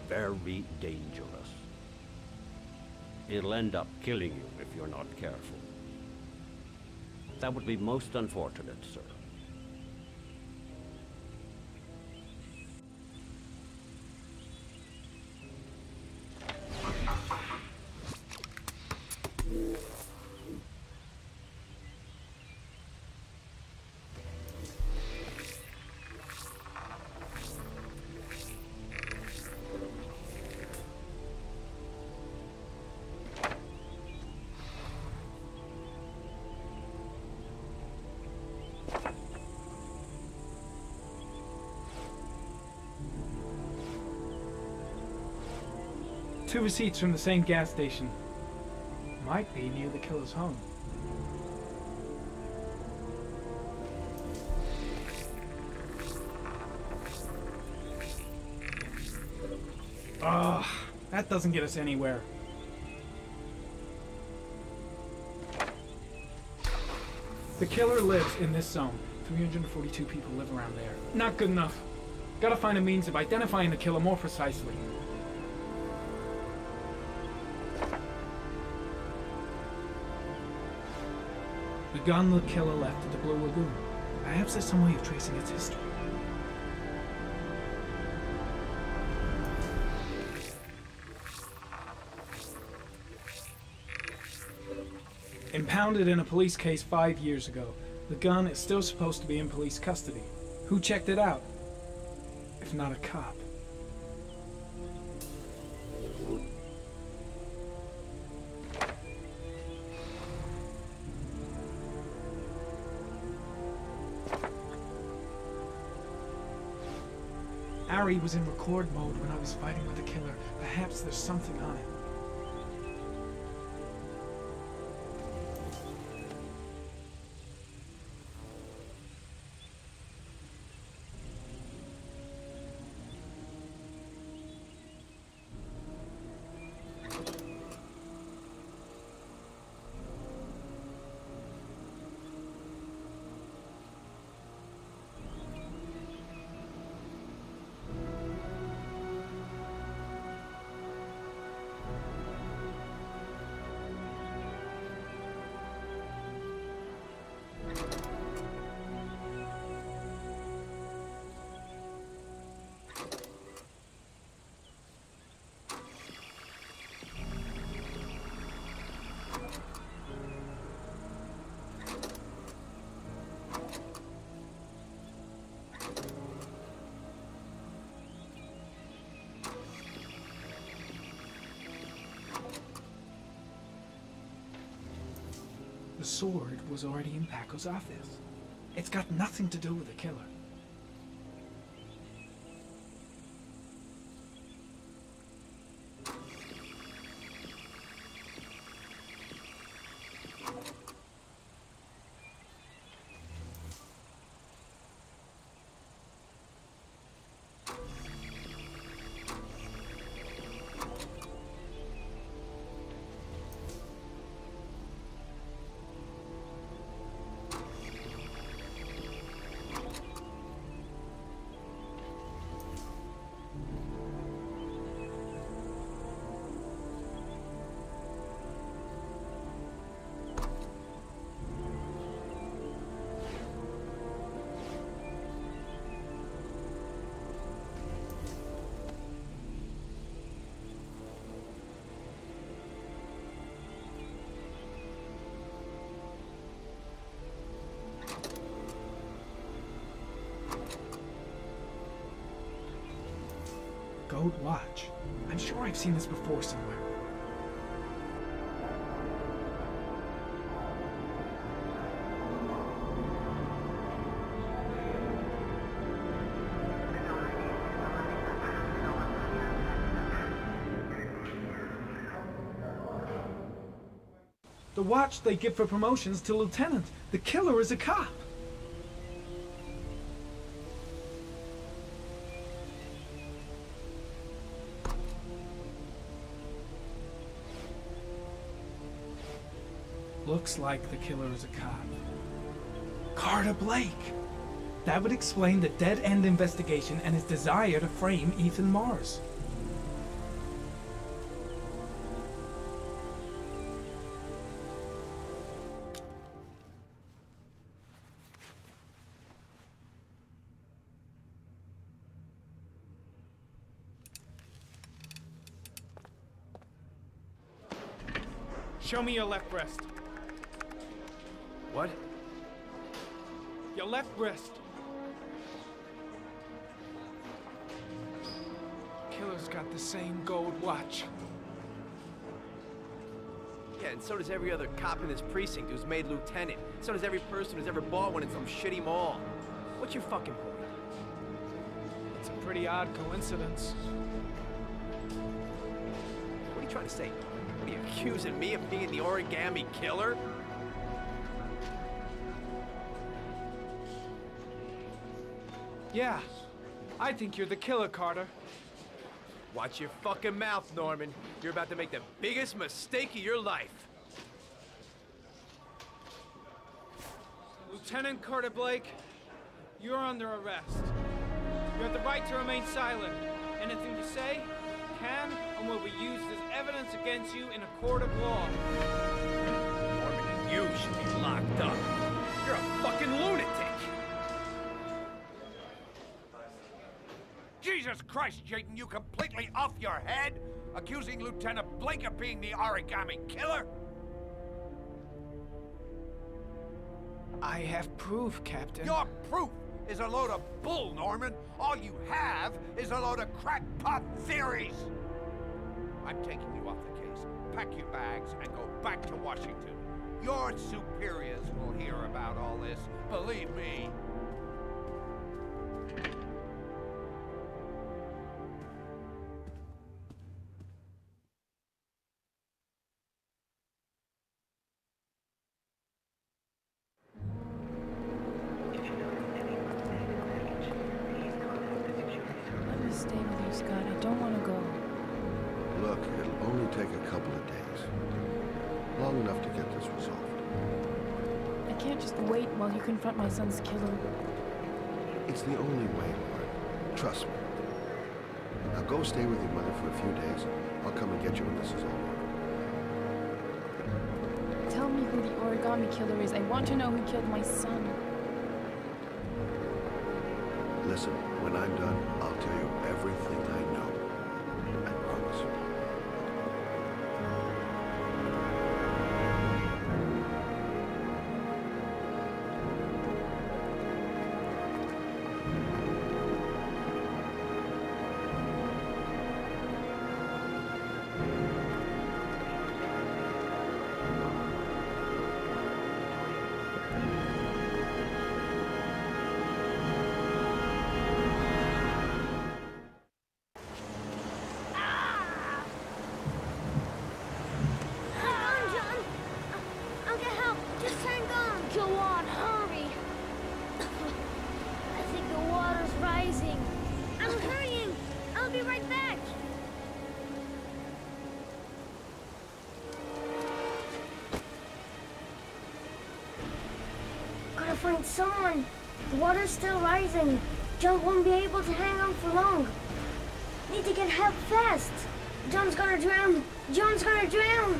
[SPEAKER 18] Very dangerous. It'll end up killing you if you're not careful. That would be most unfortunate, sir.
[SPEAKER 7] Two receipts from the same gas station. Might be near the killer's home. Ugh, that doesn't get us anywhere. The killer lives in this zone. 342 people live around there. Not good enough. Gotta find a means of identifying the killer more precisely. The gun the killer left at the Blue Lagoon. Perhaps there's some way of tracing its history. Impounded in a police case 5 years ago, the gun is still supposed to be in police custody. Who checked it out? If not a cop. Ari was in record mode when I was fighting with the killer. Perhaps there's something on it. The sword was already in Paco's office. It's got nothing to do with the killer. Gold watch. I'm sure I've seen this before somewhere. The watch they give for promotions to lieutenant. The killer is a cop. Looks like the killer is a cop. Carter Blake! That would explain the dead-end investigation and his desire to frame Ethan Mars.
[SPEAKER 3] Show me your left wrist.
[SPEAKER 17] What?
[SPEAKER 3] Your left wrist. Killer's got the same gold watch.
[SPEAKER 17] Yeah, and so does every other cop in this precinct who's made lieutenant. So does every person who's ever bought one in some shitty mall. What's your fucking point?
[SPEAKER 3] It's a pretty odd coincidence.
[SPEAKER 17] What are you trying to say? What are you accusing me of being the origami killer?
[SPEAKER 3] Yeah, I think you're the killer, Carter.
[SPEAKER 17] Watch your fucking mouth, Norman. You're about to make the biggest mistake of your life.
[SPEAKER 3] Lieutenant Carter Blake, you're under arrest. You have the right to remain silent. Anything you say can and will be used as evidence against you in a court of law.
[SPEAKER 17] Norman, you should be locked up. You're a fucking lunatic.
[SPEAKER 19] Jesus Christ, Jayden, you completely off your head? Accusing Lieutenant Blake of being the origami killer?
[SPEAKER 3] I have proof, Captain.
[SPEAKER 19] Your proof is a load of bull, Norman. All you have is a load of crackpot theories. I'm taking you off the case. Pack your bags and go back to Washington. Your superiors will hear about all this, believe me.
[SPEAKER 4] Stay with you, Scott. I don't want to go.
[SPEAKER 13] Look, it'll only take a couple of days. Long enough to get this resolved.
[SPEAKER 4] I can't just wait while you confront my son's killer.
[SPEAKER 13] It's the only way, Lauren. Trust me. Now go stay with your mother for a few days. I'll come and get you when this is all over.
[SPEAKER 4] Tell me who the origami killer is. I want to know who killed my son.
[SPEAKER 13] Listen, when I'm done, I'll tell you everything I know. I promise.
[SPEAKER 20] find someone. The water's still rising. John won't be able to hang on for long. Need to get help fast. John's gonna drown. John's gonna drown.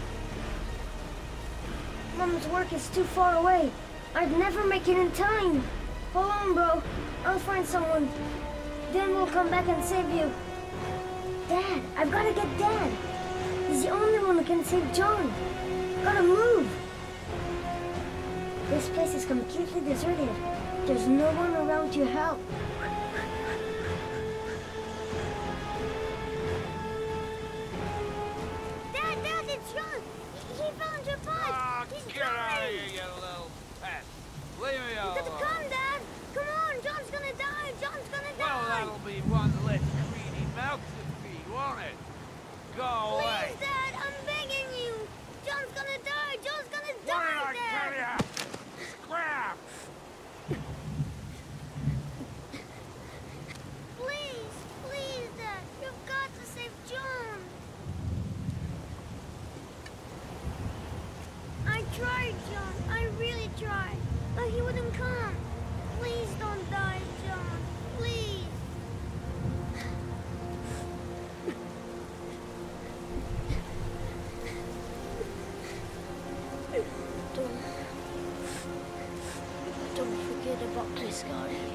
[SPEAKER 20] Mom's work is too far away. I'd never make it in time. Hold on, bro. I'll find someone. Then we'll come back and save you. Dad, I've gotta get Dad. He's the only one who can save John. Gotta move. This place is completely deserted. There's no one around to help. Dad, it's John. He found your bike.
[SPEAKER 19] Oh,
[SPEAKER 20] He's
[SPEAKER 19] get out of
[SPEAKER 20] coming.
[SPEAKER 19] here, you little pest. Leave me
[SPEAKER 20] You
[SPEAKER 19] alone.
[SPEAKER 20] gotta come, Dad. Come on, John's gonna die. John's gonna die.
[SPEAKER 19] Well, that'll be one less greedy mouth to feed, won't it? Go away.
[SPEAKER 20] Please, Dad, I'm begging you. John's gonna die. John's gonna
[SPEAKER 19] What
[SPEAKER 20] die,
[SPEAKER 19] did I tell ya? Scrap!
[SPEAKER 20] Please, Dad. You've got to save John. I tried, John. I really tried. But he wouldn't come. Please don't die, John. Please. Don't forget about this, Scotty.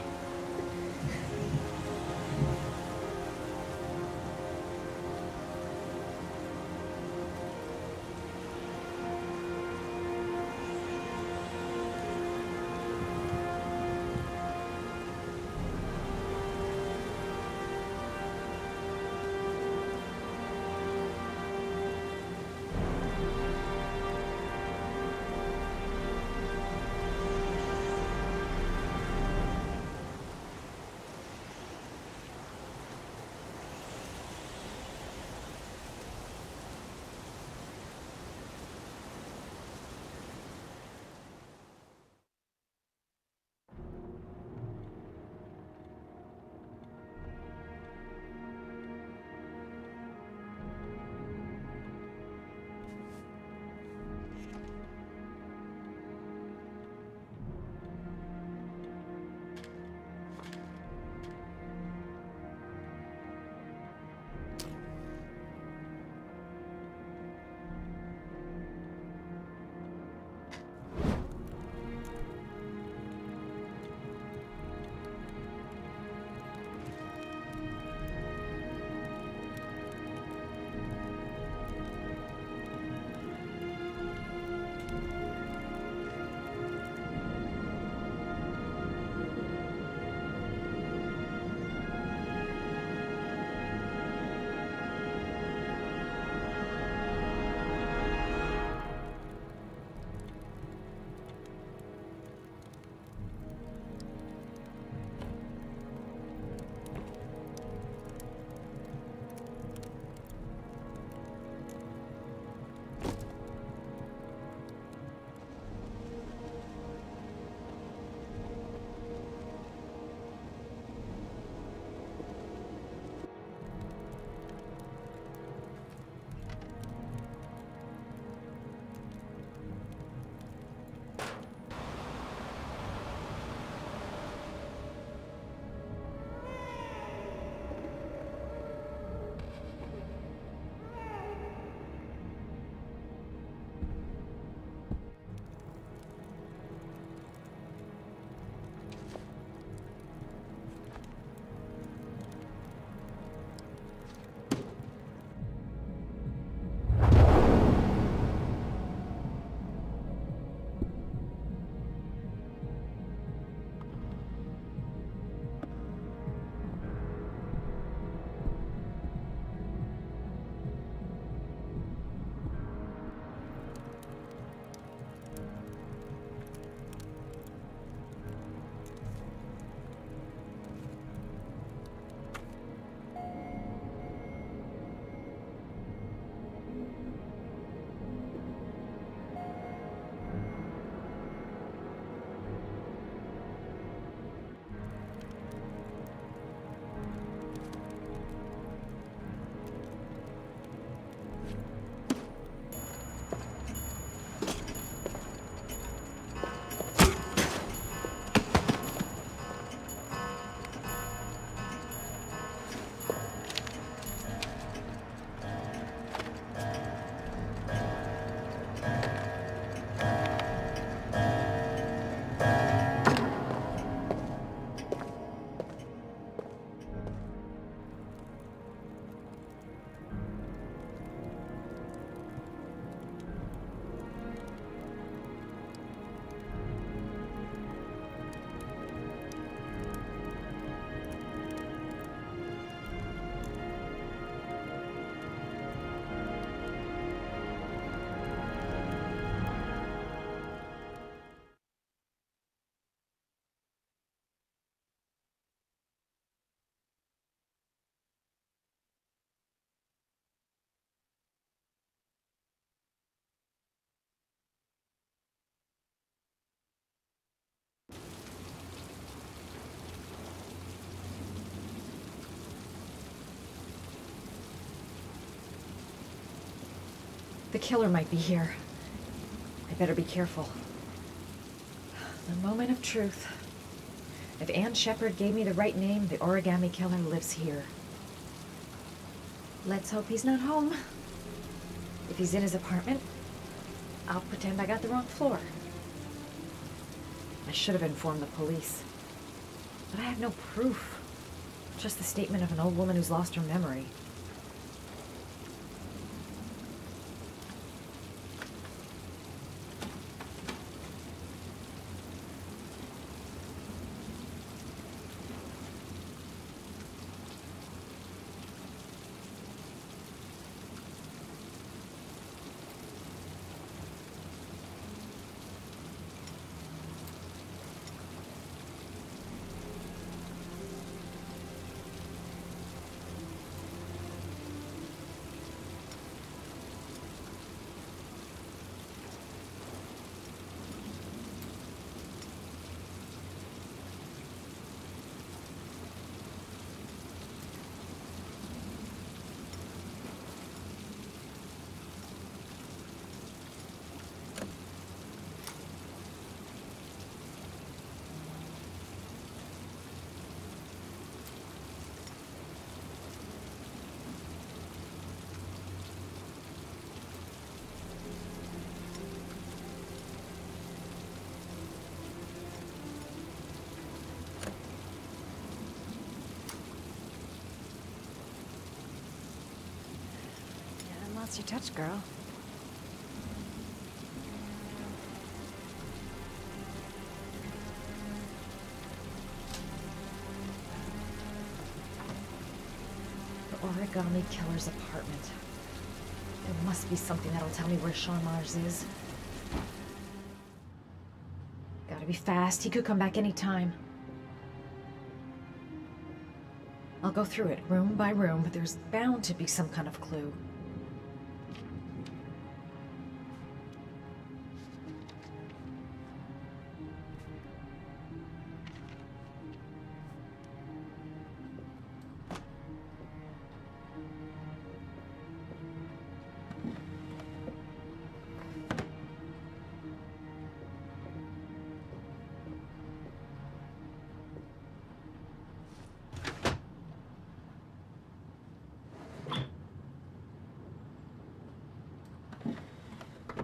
[SPEAKER 1] The killer might be here. I better be careful. The moment of truth. If Ann Shepard gave me the right name, the origami killer lives here. Let's hope he's not home. If he's in his apartment, I'll pretend I got the wrong floor. I should have informed the police. But I have no proof. Just the statement of an old woman who's lost her memory. Lost your touch, girl. The origami killer's apartment. There must be something that'll tell me where Sean Mars is. Gotta be fast. He could come back any time. I'll go through it, room by room, but there's bound to be some kind of clue.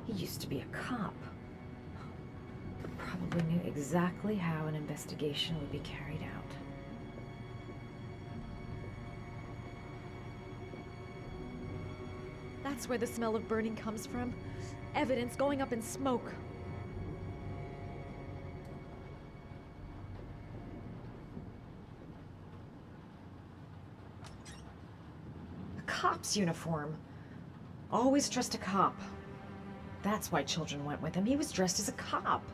[SPEAKER 1] He used to be a cop. Probably knew exactly how an investigation would be carried out.
[SPEAKER 4] That's where the smell of burning comes from. Evidence going up in smoke.
[SPEAKER 1] A cop's uniform. Always trust a cop. That's why children went with him. He was dressed as a cop.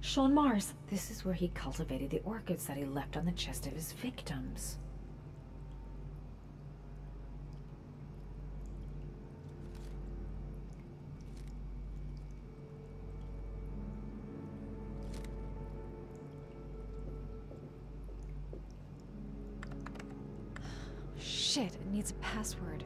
[SPEAKER 1] Sean Mars. This is where he cultivated the orchids that he left on the chest of his victims.
[SPEAKER 4] Shit, it needs a password.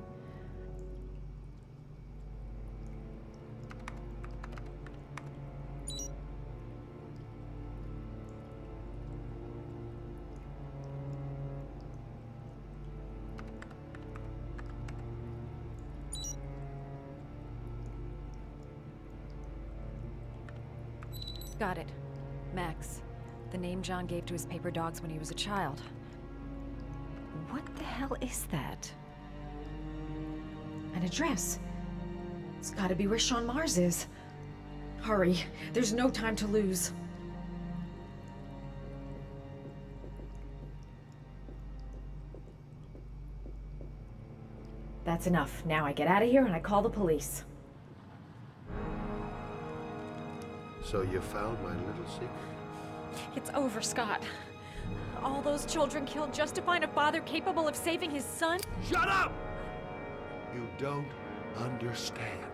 [SPEAKER 4] Got it. Max. The name John gave to his paper dogs when he was a child.
[SPEAKER 1] What the hell is that? An address. It's gotta be where Sean Mars is. Hurry. There's no time to lose. That's enough. Now I get out of here and I call the police.
[SPEAKER 13] So you found my little secret?
[SPEAKER 4] It's over, Scott. All those children killed just to find a father capable of saving his son?
[SPEAKER 13] Shut up! You don't understand.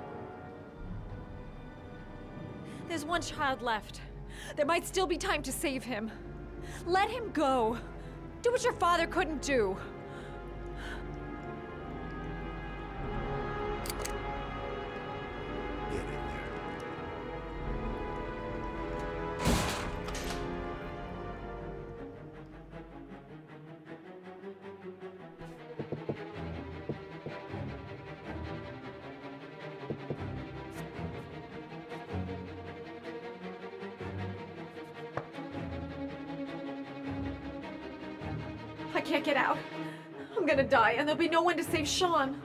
[SPEAKER 4] There's one child left. There might still be time to save him. Let him go. Do what your father couldn't do.
[SPEAKER 13] Get in there.
[SPEAKER 4] I can't get out. I'm gonna die, and there'll be no one to save Sean.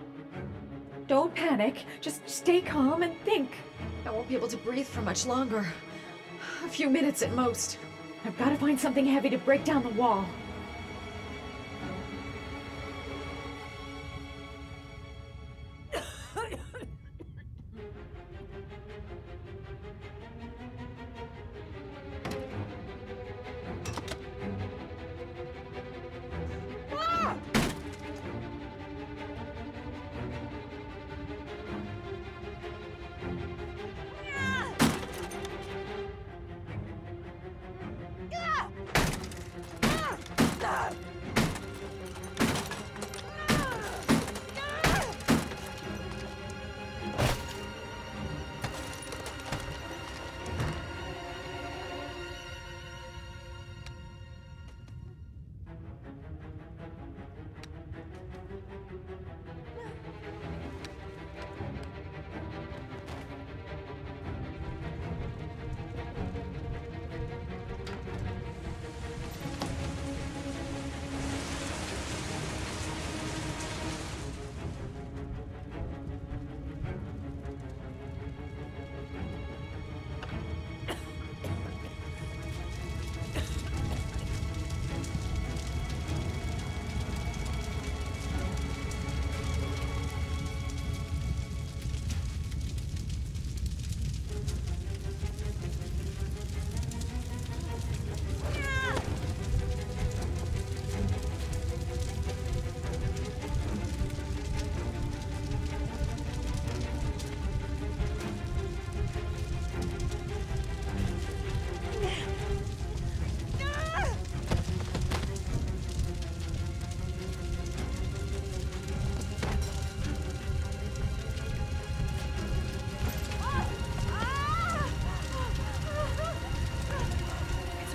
[SPEAKER 1] Don't panic. Just stay calm and think. I won't be able to breathe for much longer. A few minutes at most. I've got to find something heavy to break down the wall.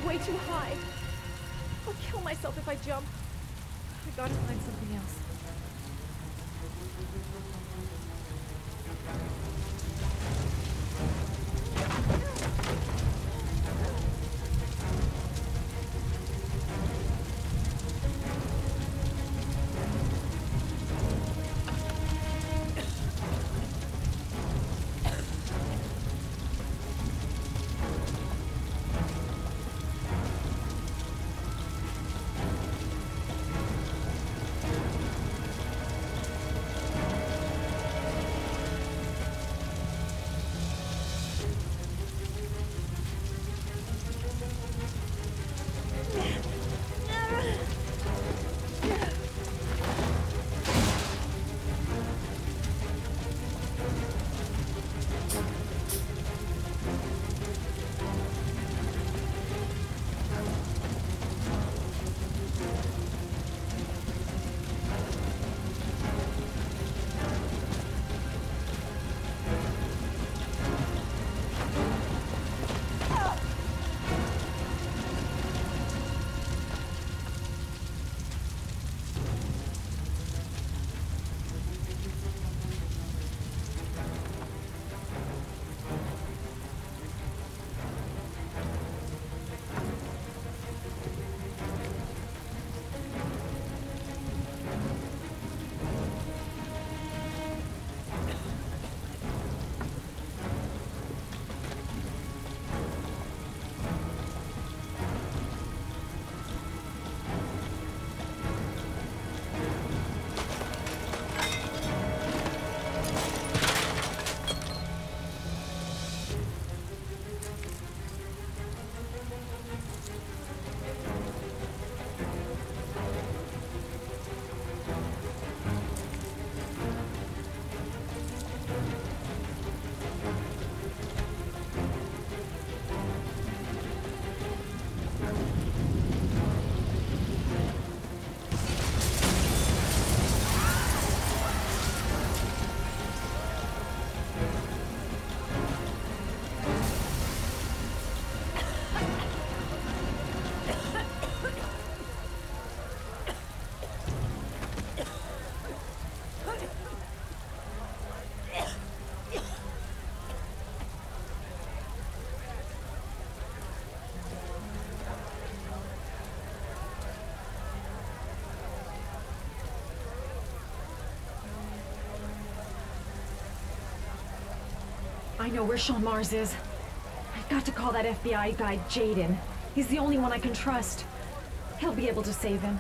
[SPEAKER 4] Way too high. I'll kill myself if I jump. I gotta find something else. I know where Sean Mars is. I've got to call that FBI guy, Jaden. He's the only one I can trust. He'll be able to save him.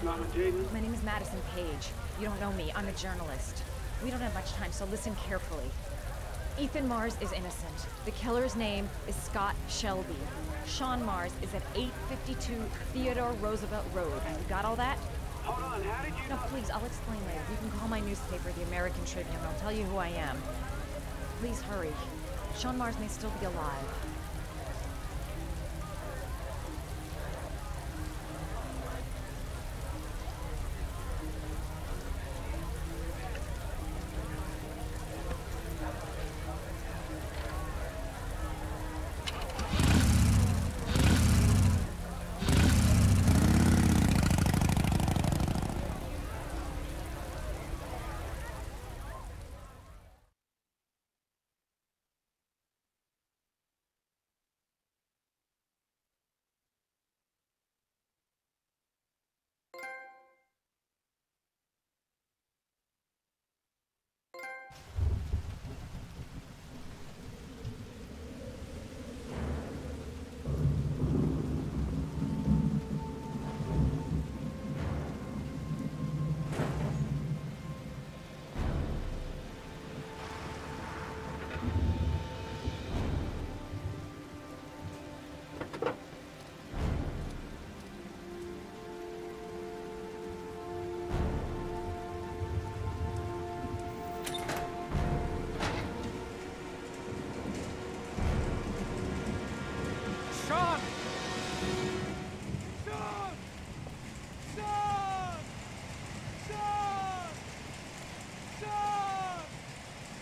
[SPEAKER 21] Mama Jaden?
[SPEAKER 4] My name is Madison Page. You don't know me. I'm a journalist. We don't have much time, so listen carefully. Ethan Mars is innocent. The killer's name is Scott Shelby. Sean Mars is at 852 Theodore Roosevelt Road. You got all that?
[SPEAKER 21] Hold on, how did you...
[SPEAKER 4] No, please, I'll explain later. You can call my newspaper, the American Tribune. I'll tell you who I am. Please hurry. Sean Mars may still be alive.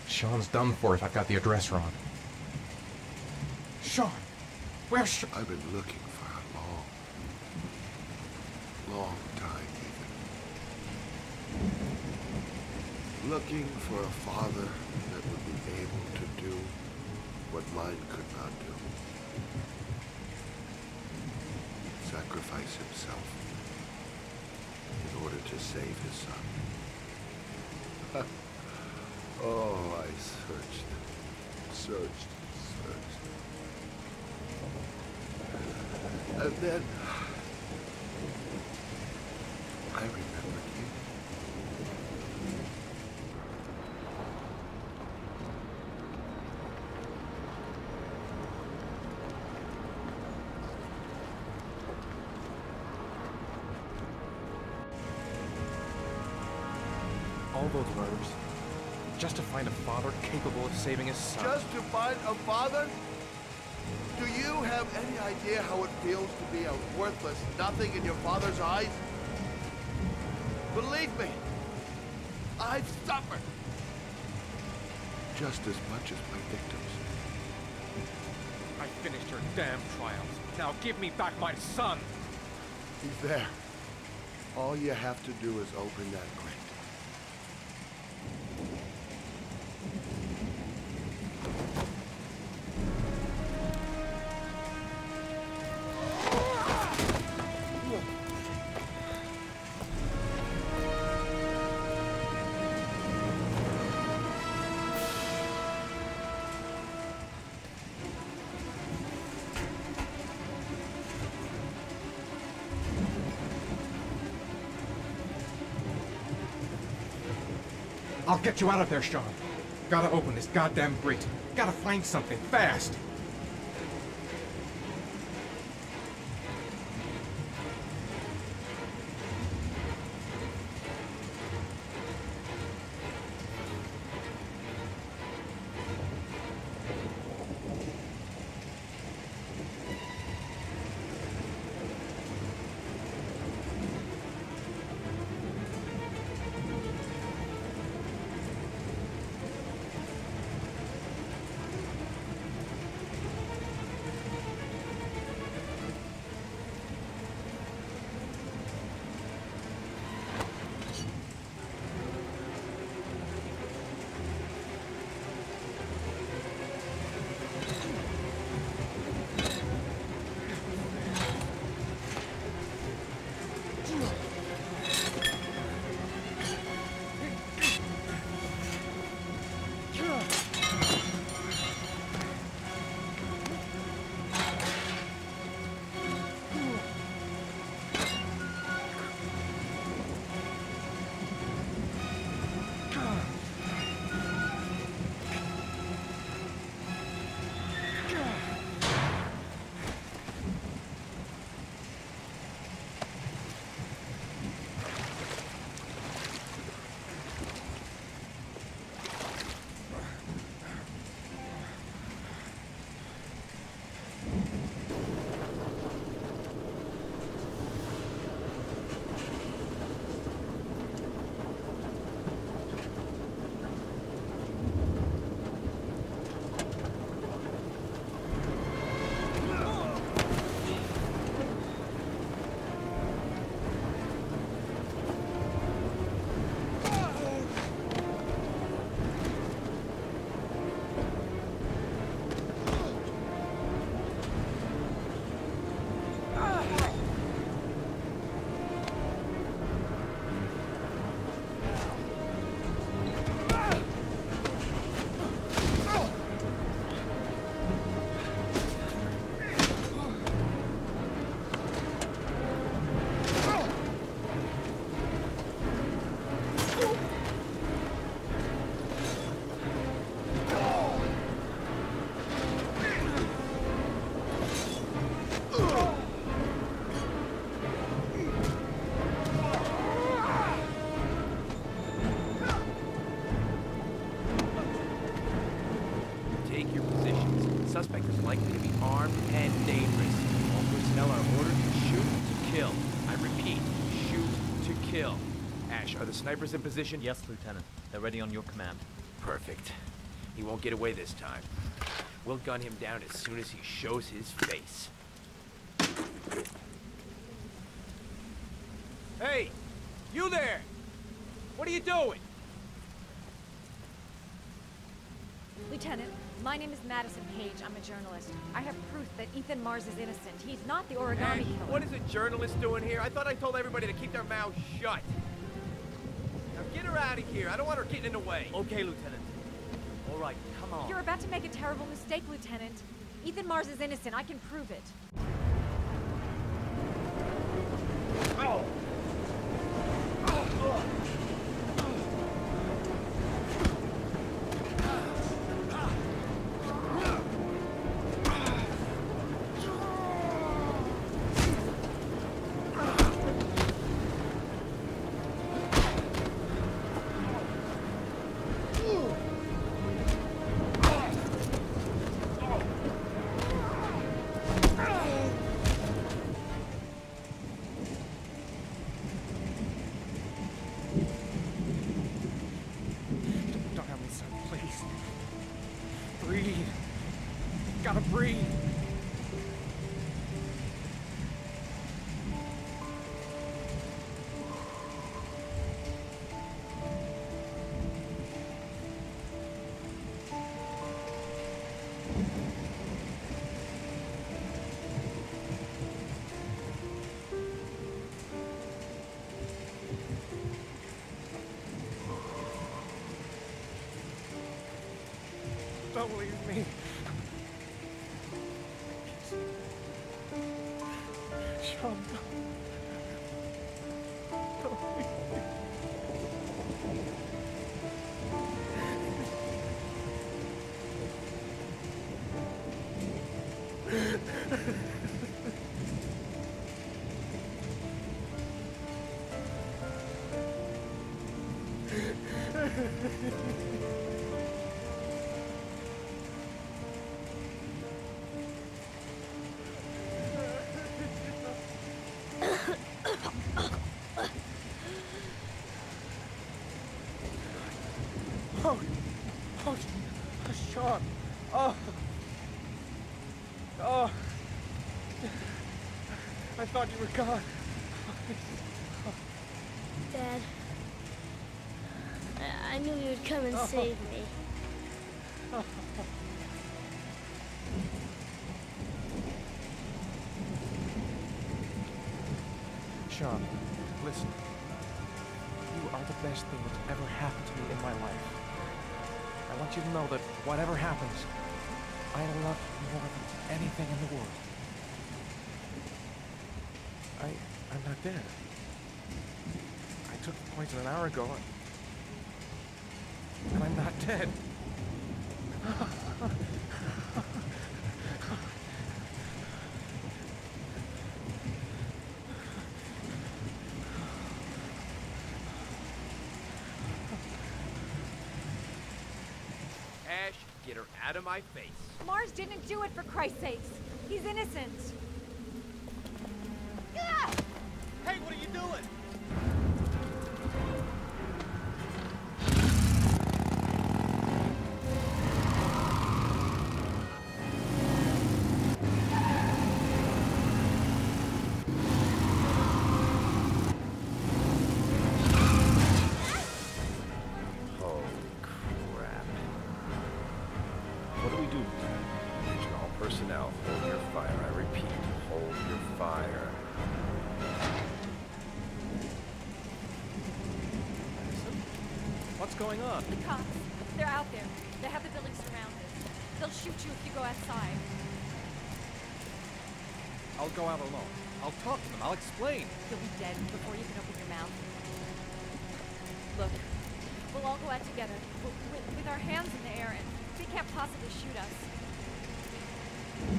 [SPEAKER 10] Sean's done for if I've got the address wrong. Sean! Where's Sean?
[SPEAKER 13] I've been looking for a long time, Ethan. Looking for a father that would be able to do what mine could not do. Sacrifice himself in order to save his son. Oh, I searched. And then I remembered you.
[SPEAKER 9] All those murders, just to find a father capable of saving his son.
[SPEAKER 13] Just to find a father? Do you have any idea how it feels to be a worthless nothing in your father's eyes? Believe me, I've suffered just as much as my victims.
[SPEAKER 9] I finished your damn trials. Now give me back my son!
[SPEAKER 13] He's there. All you have to do is open that crate.
[SPEAKER 10] I'll get you out of there, Sean. Gotta open this goddamn grate. Gotta find something, fast!
[SPEAKER 17] take your positions. Suspect is likely to be armed and dangerous. All personnel are ordered to shoot to kill. I repeat, shoot to kill. Ash, are the snipers in position?
[SPEAKER 16] Yes, Lieutenant. They're ready on your command.
[SPEAKER 17] Perfect. He won't get away this time. We'll gun him down as soon as he shows his face. Hey! You there! What are you doing?
[SPEAKER 4] Lieutenant, my name is Madison Page. I'm a journalist. I have proof that Ethan Mars is innocent. He's not the origami
[SPEAKER 17] Ash,
[SPEAKER 4] killer.
[SPEAKER 17] what is a journalist doing here? I thought I told everybody to keep their mouths shut. Now get her out of here. I don't want her getting in the way.
[SPEAKER 16] Okay, Lieutenant. All right, come on.
[SPEAKER 4] You're about to make a terrible mistake, Lieutenant. Ethan Mars is innocent. I can prove it.
[SPEAKER 17] Oh!
[SPEAKER 3] Don't have me, son, please. Breathe. Gotta breathe. Don't leave me. Sean, don't leave me. Oh, Sean. Oh. I thought you were gone.
[SPEAKER 20] Dad, I knew you'd come and save me.
[SPEAKER 3] Sean, listen. You are the best thing that's ever happened to me in my life. I want you to know that whatever happens, I love you more than anything in the world. I'm not dead. I took the poison an hour ago, and I'm not dead.
[SPEAKER 17] Ash, get her out of my face.
[SPEAKER 4] Mars didn't do it, for Christ's sakes. He's innocent.
[SPEAKER 17] Hey, what are you doing?
[SPEAKER 8] Holy crap. What do we do? Attention all personnel, hold your fire. I repeat, hold your fire.
[SPEAKER 3] What's going on?
[SPEAKER 4] The cops. They're out there. They have the building surrounded. They'll shoot you if you go outside.
[SPEAKER 3] I'll go out alone. I'll talk to them. I'll explain.
[SPEAKER 4] You'll be dead before you can open your mouth. Look, we'll all go out together, with our hands in the air, and they can't possibly shoot us.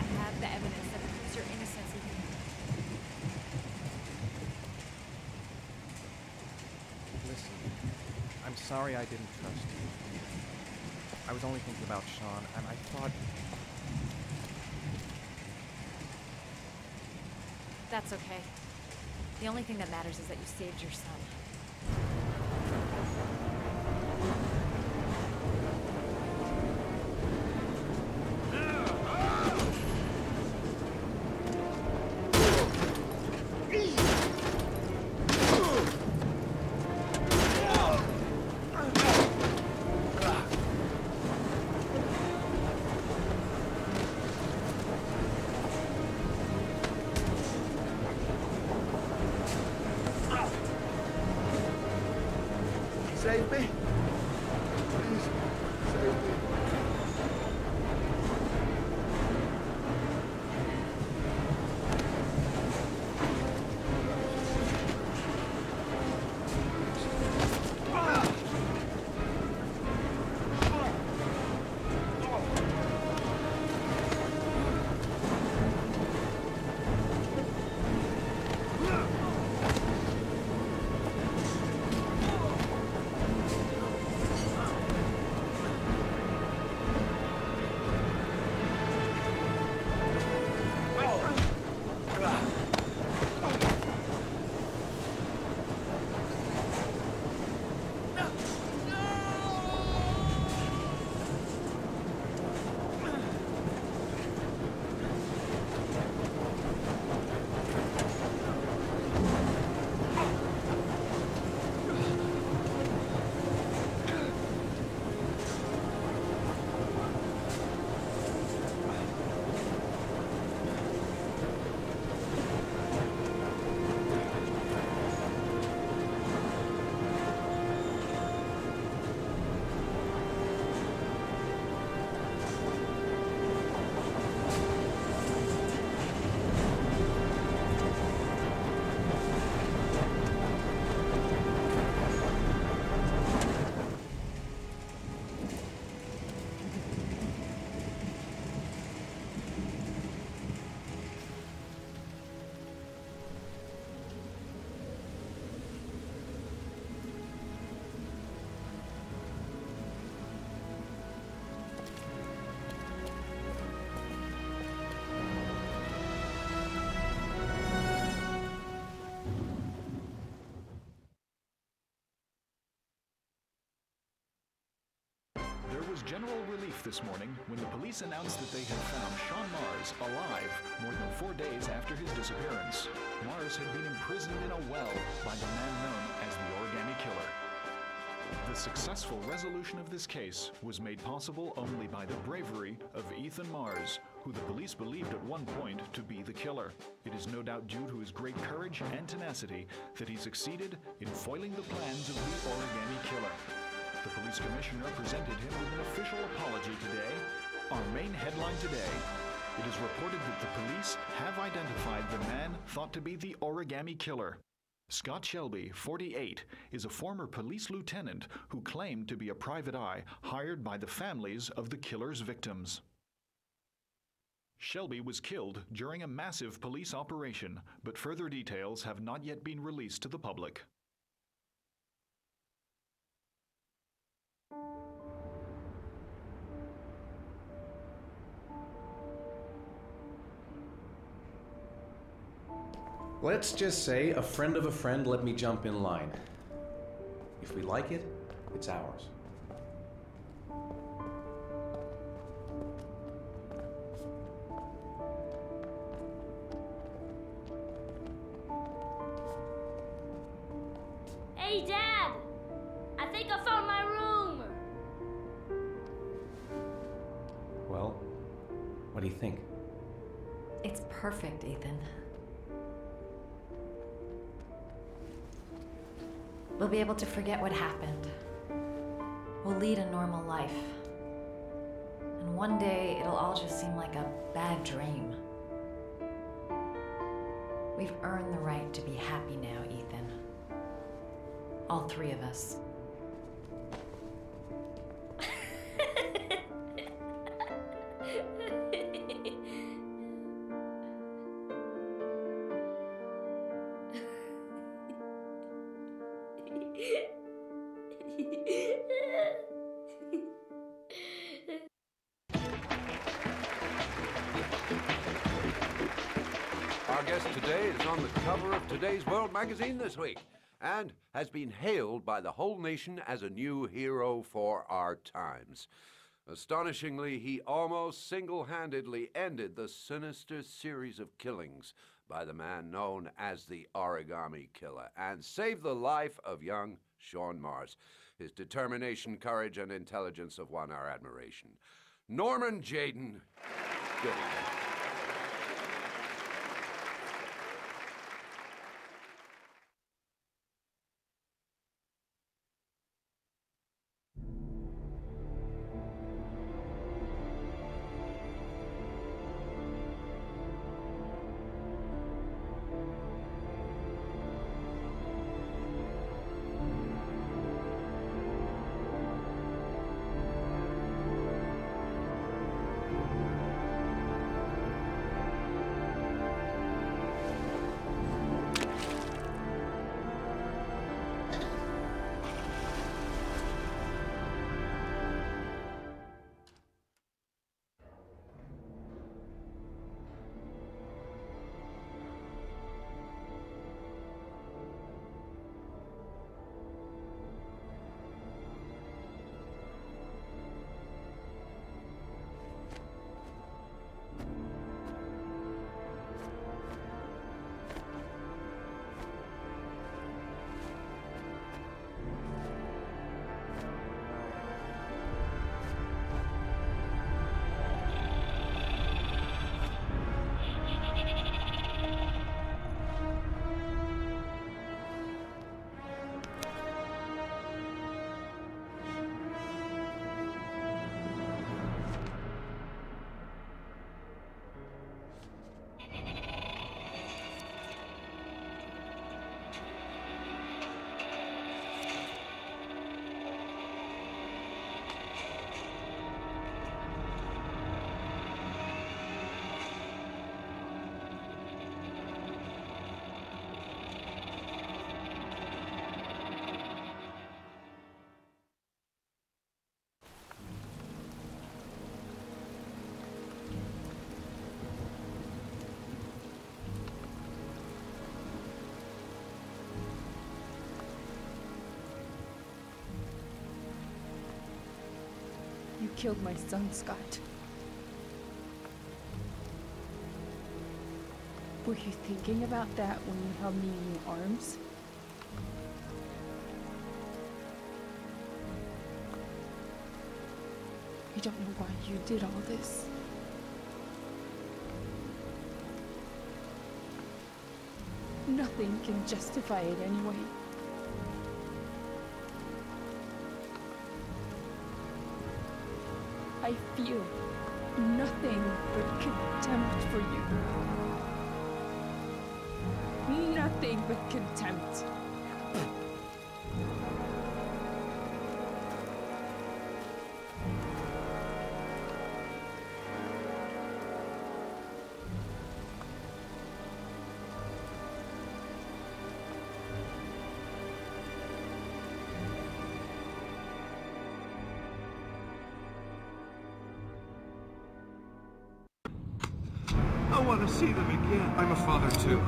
[SPEAKER 4] I have the evidence that proves your innocence.
[SPEAKER 3] Listen, I'm sorry I didn't trust you.
[SPEAKER 6] I was only thinking about Sean, and I thought...
[SPEAKER 4] That's okay. The only thing that matters is that you saved your son.
[SPEAKER 13] Save me. Please, save me.
[SPEAKER 22] There was general relief this morning when the police announced that they had found Sean Mars alive more than 4 days after his disappearance. Mars had been imprisoned in a well by the man known as the Origami Killer. The successful resolution of this case was made possible only by the bravery of Ethan Mars, who the police believed at one point to be the killer. It is no doubt due to his great courage and tenacity that he succeeded in foiling the plans of the Origami Killer. The police commissioner presented him with an official apology today. Our main headline today: it is reported that the police have identified the man thought to be the Origami Killer. Scott Shelby, 48, is a former police lieutenant who claimed to be a private eye hired by the families of the killer's victims. Shelby was killed during a massive police operation, but further details have not yet been released to the public.
[SPEAKER 10] Let's just say a friend of a friend let me jump in line. If we like it, it's ours.
[SPEAKER 20] Hey, Dad! I think I found my room!
[SPEAKER 10] Well, what do you think?
[SPEAKER 1] It's perfect, Ethan. We'll be able to forget what happened. We'll lead a normal life. And one day, it'll all just seem like a bad dream. We've earned the right to be happy now, Ethan. All three of us.
[SPEAKER 19] Our guest today is on the cover of today's World magazine this week and has been hailed by the whole nation as a new hero for our times. Astonishingly, he almost single-handedly ended the sinister series of killings by the man known as the Origami Killer and saved the life of young Sean Mars. His determination, courage, and intelligence have won our admiration. Norman Jayden. Good evening.
[SPEAKER 12] You killed my son, Scott. Were you thinking about that when you held me in your arms? I don't know why you did all this. Nothing can justify it anyway. I feel nothing but contempt for you. Nothing but contempt.
[SPEAKER 19] I want to see them again. I'm a father too.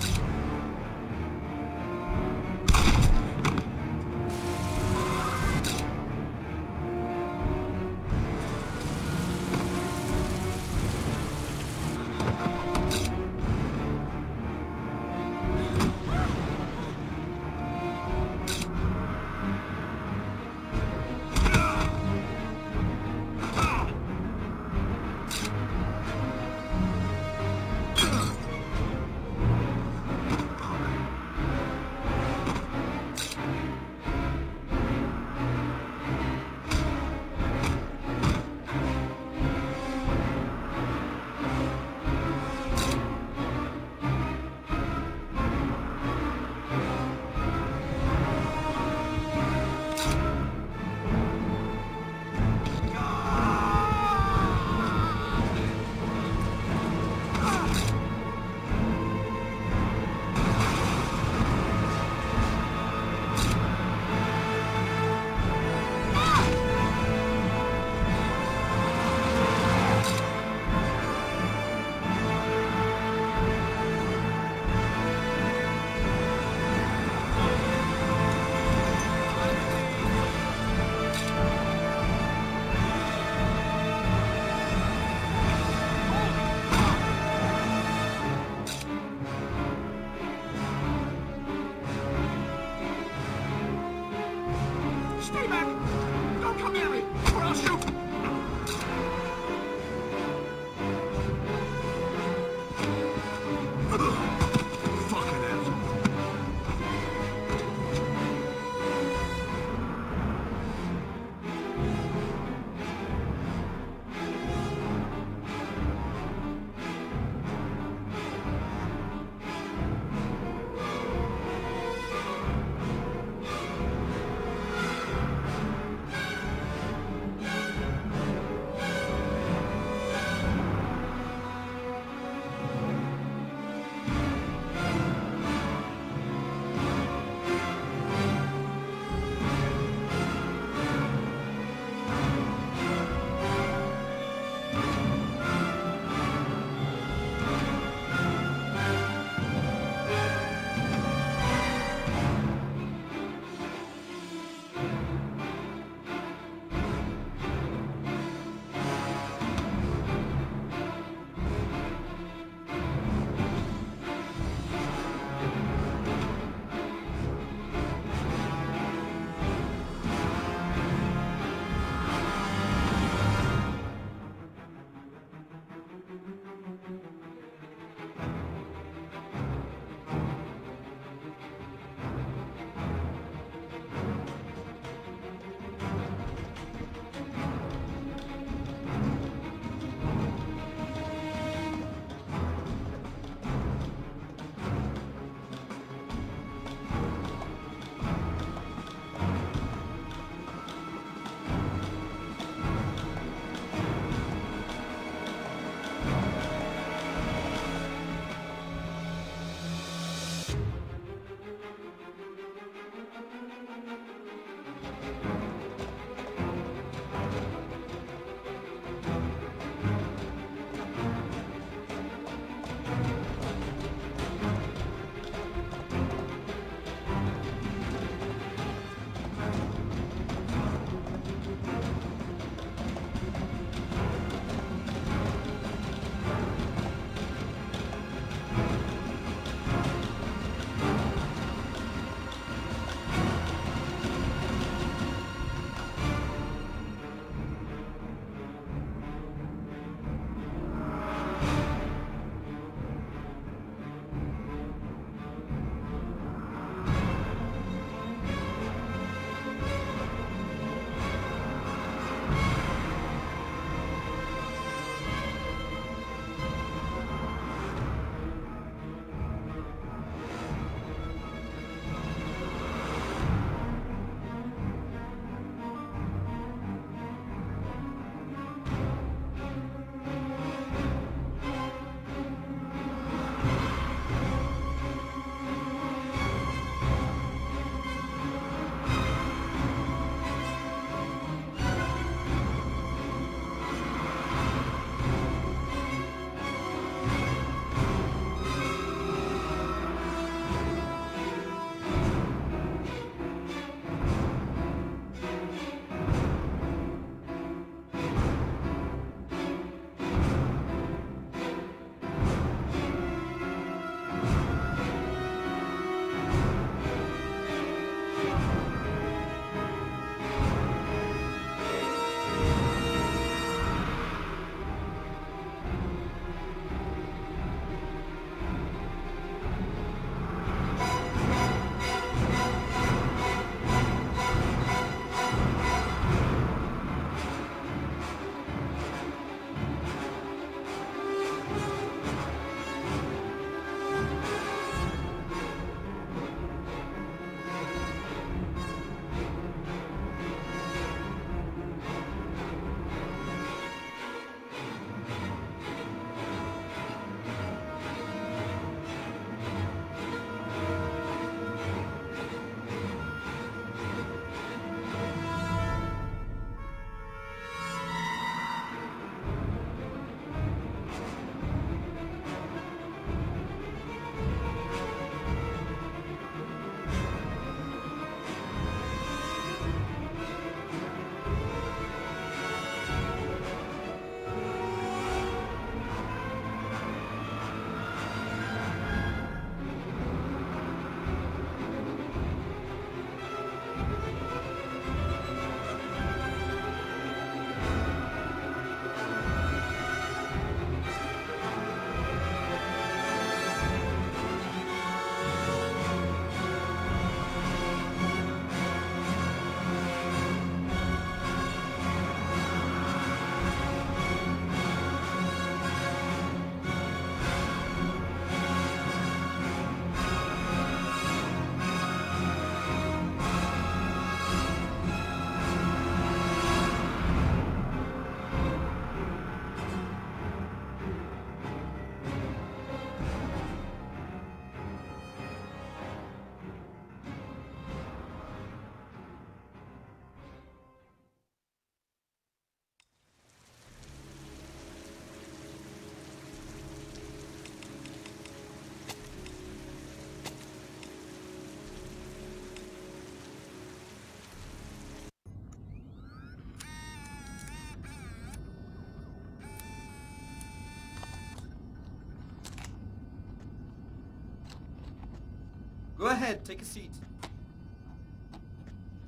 [SPEAKER 2] Go ahead, take a seat.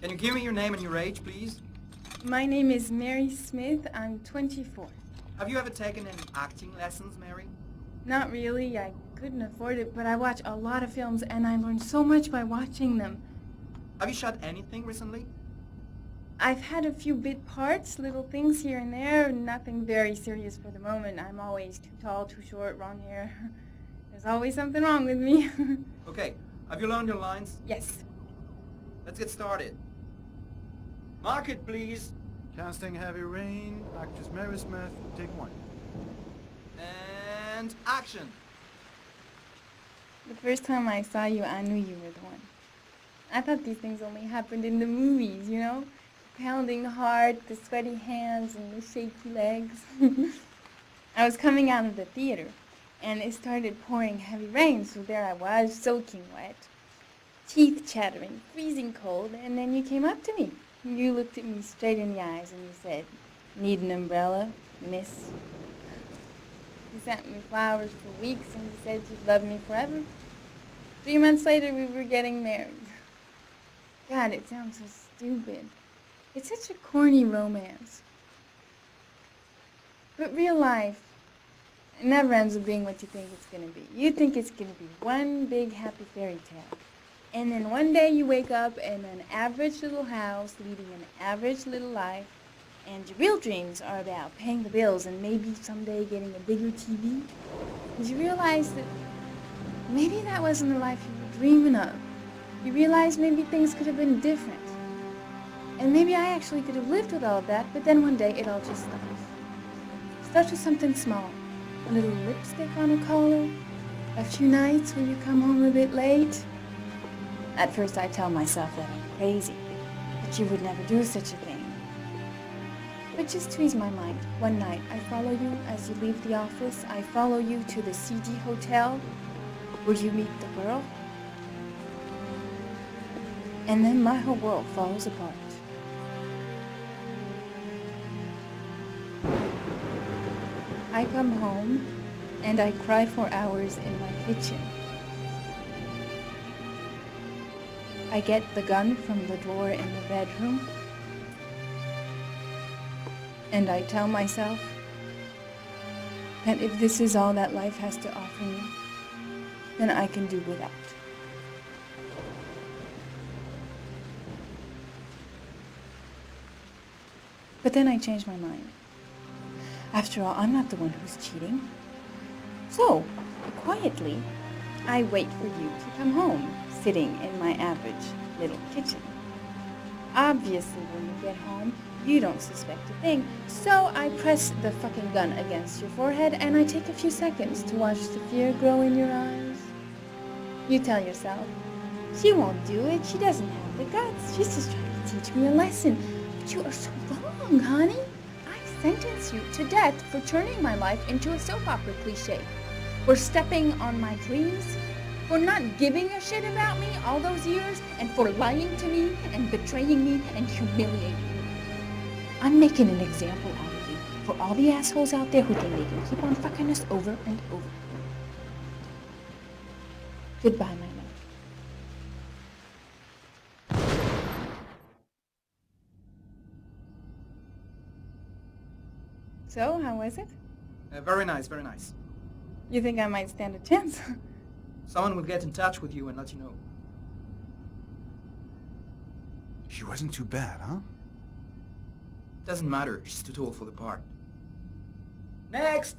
[SPEAKER 2] Can you give me your name and your age, please?
[SPEAKER 5] My name is Mary Smith. I'm 24.
[SPEAKER 2] Have you ever taken any acting lessons, Mary?
[SPEAKER 5] Not really. I couldn't afford it, but I watch a lot of films and I learn so much by watching them.
[SPEAKER 2] Have you shot anything recently?
[SPEAKER 5] I've had a few bit parts, little things here and there, nothing very serious for the moment. I'm always too tall, too short, wrong hair. There's always something wrong with me.
[SPEAKER 2] Okay, have you learned your lines?
[SPEAKER 5] Yes.
[SPEAKER 2] Let's get started. Mark it, please.
[SPEAKER 23] Casting Heavy Rain, actress Mary Smith, take 1.
[SPEAKER 2] And action.
[SPEAKER 5] The first time I saw you, I knew you were the one. I thought these things only happened in the movies, you know? Pounding heart, the sweaty hands, and the shaky legs. I was coming out of the theater, and it started pouring heavy rain, so there I was, soaking wet. Teeth chattering, freezing cold, and then you came up to me. You looked at me straight in the eyes, and you said, "Need an umbrella, miss?" You sent me flowers for weeks, and you said you'd love me forever. 3 months later, we were getting married. God, it sounds so stupid. It's such a corny romance. But real life, it never ends up being what you think it's going to be. You think it's going to be one big happy fairy tale. And then one day you wake up in an average little house, leading an average little life, and your real dreams are about paying the bills and maybe someday getting a bigger TV. And you realize that maybe that wasn't the life you were dreaming of. You realize maybe things could have been different. And maybe I actually could have lived with all of that, but then one day it all just stops. Starts with something small. A little lipstick on a collar. A few nights when you come home a bit late. At first I tell myself that I'm crazy, that you would never do such a thing. But just to ease my mind, one night I follow you as you leave the office. I follow you to the CD hotel where you meet the girl. And then my whole world falls apart. I come home and I cry for hours in my kitchen. I get the gun from the drawer in the bedroom and I tell myself that if this is all that life has to offer me, then I can do without. But then I change my mind. After all, I'm not the one who's cheating. So, quietly, I wait for you to come home, sitting in my average little kitchen. Obviously, when you get home, you don't suspect a thing, so I press the fucking gun against your forehead and I take a few seconds to watch the fear grow in your eyes. You tell yourself, she won't do it, she doesn't have the guts, she's just trying to teach me a lesson. But you are so wrong, honey. I sentence you to death for turning my life into a soap opera cliche, for stepping on my dreams, for not giving a shit about me all those years, and for lying to me and betraying me and humiliating me. I'm making an example out of you for all the assholes out there who think they can keep on fucking us over and over. Goodbye, my love. So, how was it?
[SPEAKER 2] Very nice, very nice.
[SPEAKER 5] You think I might stand a chance?
[SPEAKER 2] Someone will get in touch with you and let you know.
[SPEAKER 23] She wasn't too bad, huh?
[SPEAKER 2] Doesn't matter, she's too tall for the part. Next!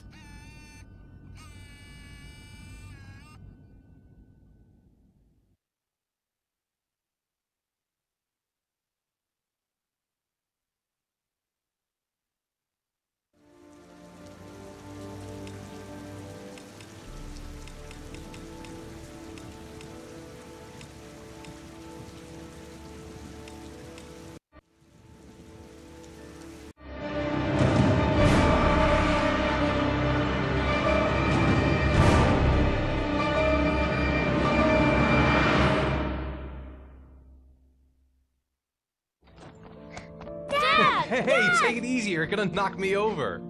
[SPEAKER 24] Hey, take it easy, you're gonna knock me over.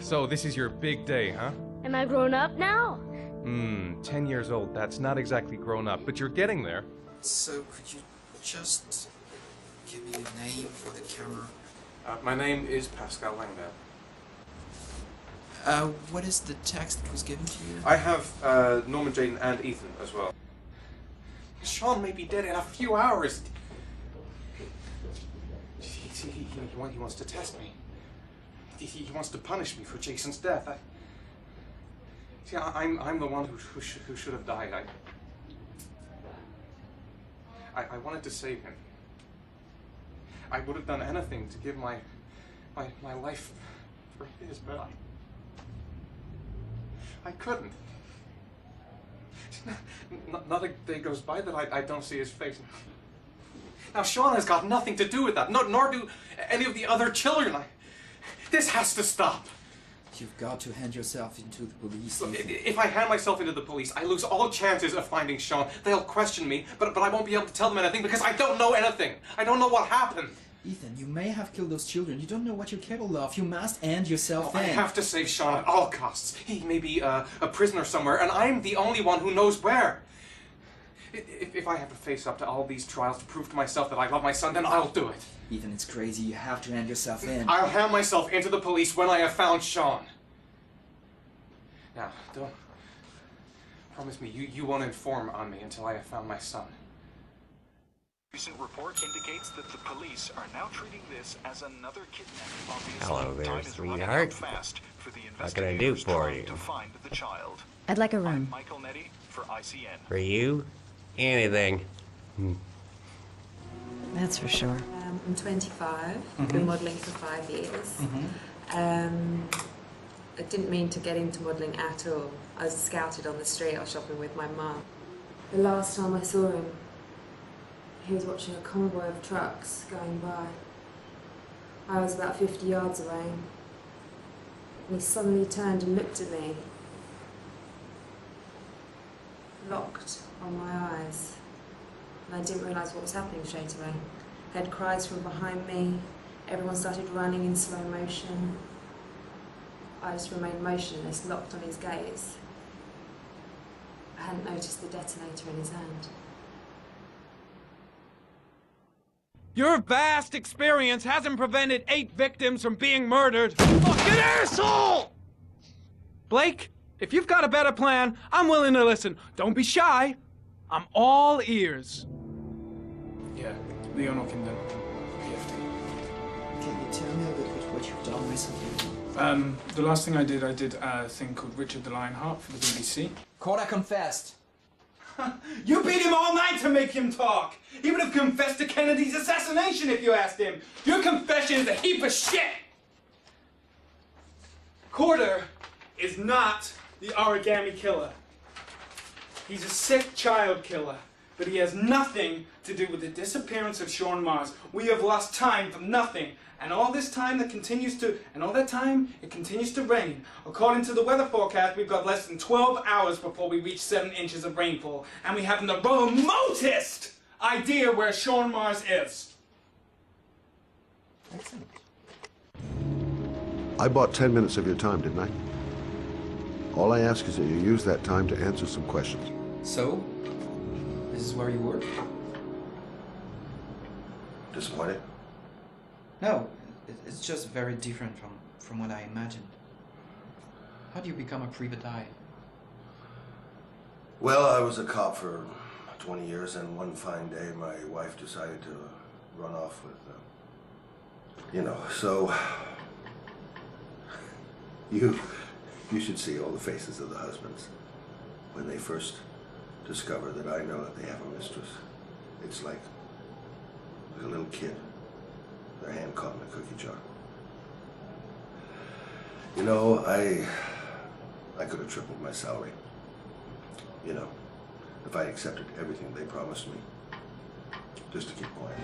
[SPEAKER 24] So this is your big day, huh?
[SPEAKER 20] Am I grown up now?
[SPEAKER 24] 10 years old. That's not exactly grown up, but you're getting there.
[SPEAKER 11] So, could you just give me your name for the camera?
[SPEAKER 10] My name is Pascal Langdale.
[SPEAKER 11] What is the text that was given to you?
[SPEAKER 10] I have Norman, Jaden, and Ethan as well. Sean may be dead in a few hours. He wants to test me. He wants to punish me for Jason's death. I'm the one who should have died. I wanted to save him. I would have done anything to give my life for his, but I couldn't. Not a day goes by that I don't see his face. Now Sean has got nothing to do with that, nor do any of the other children. This has to stop.
[SPEAKER 11] You've got to hand yourself into the police.
[SPEAKER 10] Look, if I hand myself into the police, I lose all chances of finding Sean. They'll question me, but I won't be able to tell them anything because I don't know anything. I don't know what happened.
[SPEAKER 11] Ethan, you may have killed those children. You don't know what you're capable of. You must hand yourself in.
[SPEAKER 10] I have to save Sean at all costs. He may be a prisoner somewhere, and I'm the only one who knows where. If I have to face up to all these trials to prove to myself that I love my son, then I'll do it.
[SPEAKER 11] Ethan, it's crazy. You have to hand yourself in.
[SPEAKER 10] I'll hand myself into the police when I have found Sean. Now, don't... Promise me, you won't inform on me until I have found my son.
[SPEAKER 14] Recent report indicates that the police are now treating this as another kidnapping. Obviously,
[SPEAKER 15] Hello there,
[SPEAKER 14] time is running
[SPEAKER 15] sweetheart.
[SPEAKER 14] out fast for the
[SPEAKER 15] What can I do
[SPEAKER 14] investigators
[SPEAKER 15] for
[SPEAKER 14] trying
[SPEAKER 15] you?
[SPEAKER 14] to find the child.
[SPEAKER 4] I'd like a room.
[SPEAKER 14] Michael Nettie for ICN.
[SPEAKER 15] For you? Anything.
[SPEAKER 1] That's for sure.
[SPEAKER 18] I'm 25. Been modelling for 5 years. I didn't mean to get into modelling at all. I was scouted on the street. I was shopping with my mum. The last time I saw him, he was watching a convoy of trucks going by. I was about 50 yards away. And he suddenly turned and looked at me. Locked on my eyes. And I didn't realise what was happening straight away. I heard cries from behind me. Everyone started running in slow motion. I just remained motionless, locked on his gaze. I hadn't noticed the detonator in his hand.
[SPEAKER 3] Your vast experience hasn't prevented 8 victims from being murdered. Fucking asshole! Blake, if you've got a better plan, I'm willing to listen. Don't be shy. I'm all ears.
[SPEAKER 7] Yeah, Leon Ockenden, PFD.
[SPEAKER 11] Can you tell me a little bit what you've done recently?
[SPEAKER 7] The last thing I did a thing called Richard the Lionheart for the BBC.
[SPEAKER 11] Corda confessed.
[SPEAKER 2] You beat him all night to make him talk. He would have confessed to Kennedy's assassination if you asked him. Your confession is a heap of shit. Corder is not the origami killer. He's a sick child killer, but he has nothing to do with the disappearance of Sean Mars. We have lost time for nothing. And all this time it continues to rain. According to the weather forecast, we've got less than 12 hours before we reach 7 inches of rainfall. And we haven't the remotest idea where Sean Mars is.
[SPEAKER 11] Excellent.
[SPEAKER 13] I bought 10 minutes of your time, didn't I? All I ask is that you use that time to answer some questions.
[SPEAKER 11] So, this is where you work?
[SPEAKER 13] Disappointed?
[SPEAKER 11] No, it's just very different from what I imagined. How do you become a private eye?
[SPEAKER 13] Well, I was a cop for 20 years, and one fine day my wife decided to run off with, so... You should see all the faces of the husbands when they first discover that I know that they have a mistress. It's like a little kid, their hand caught in a cookie jar. I could have tripled my salary. If I accepted everything they promised me, just to keep quiet.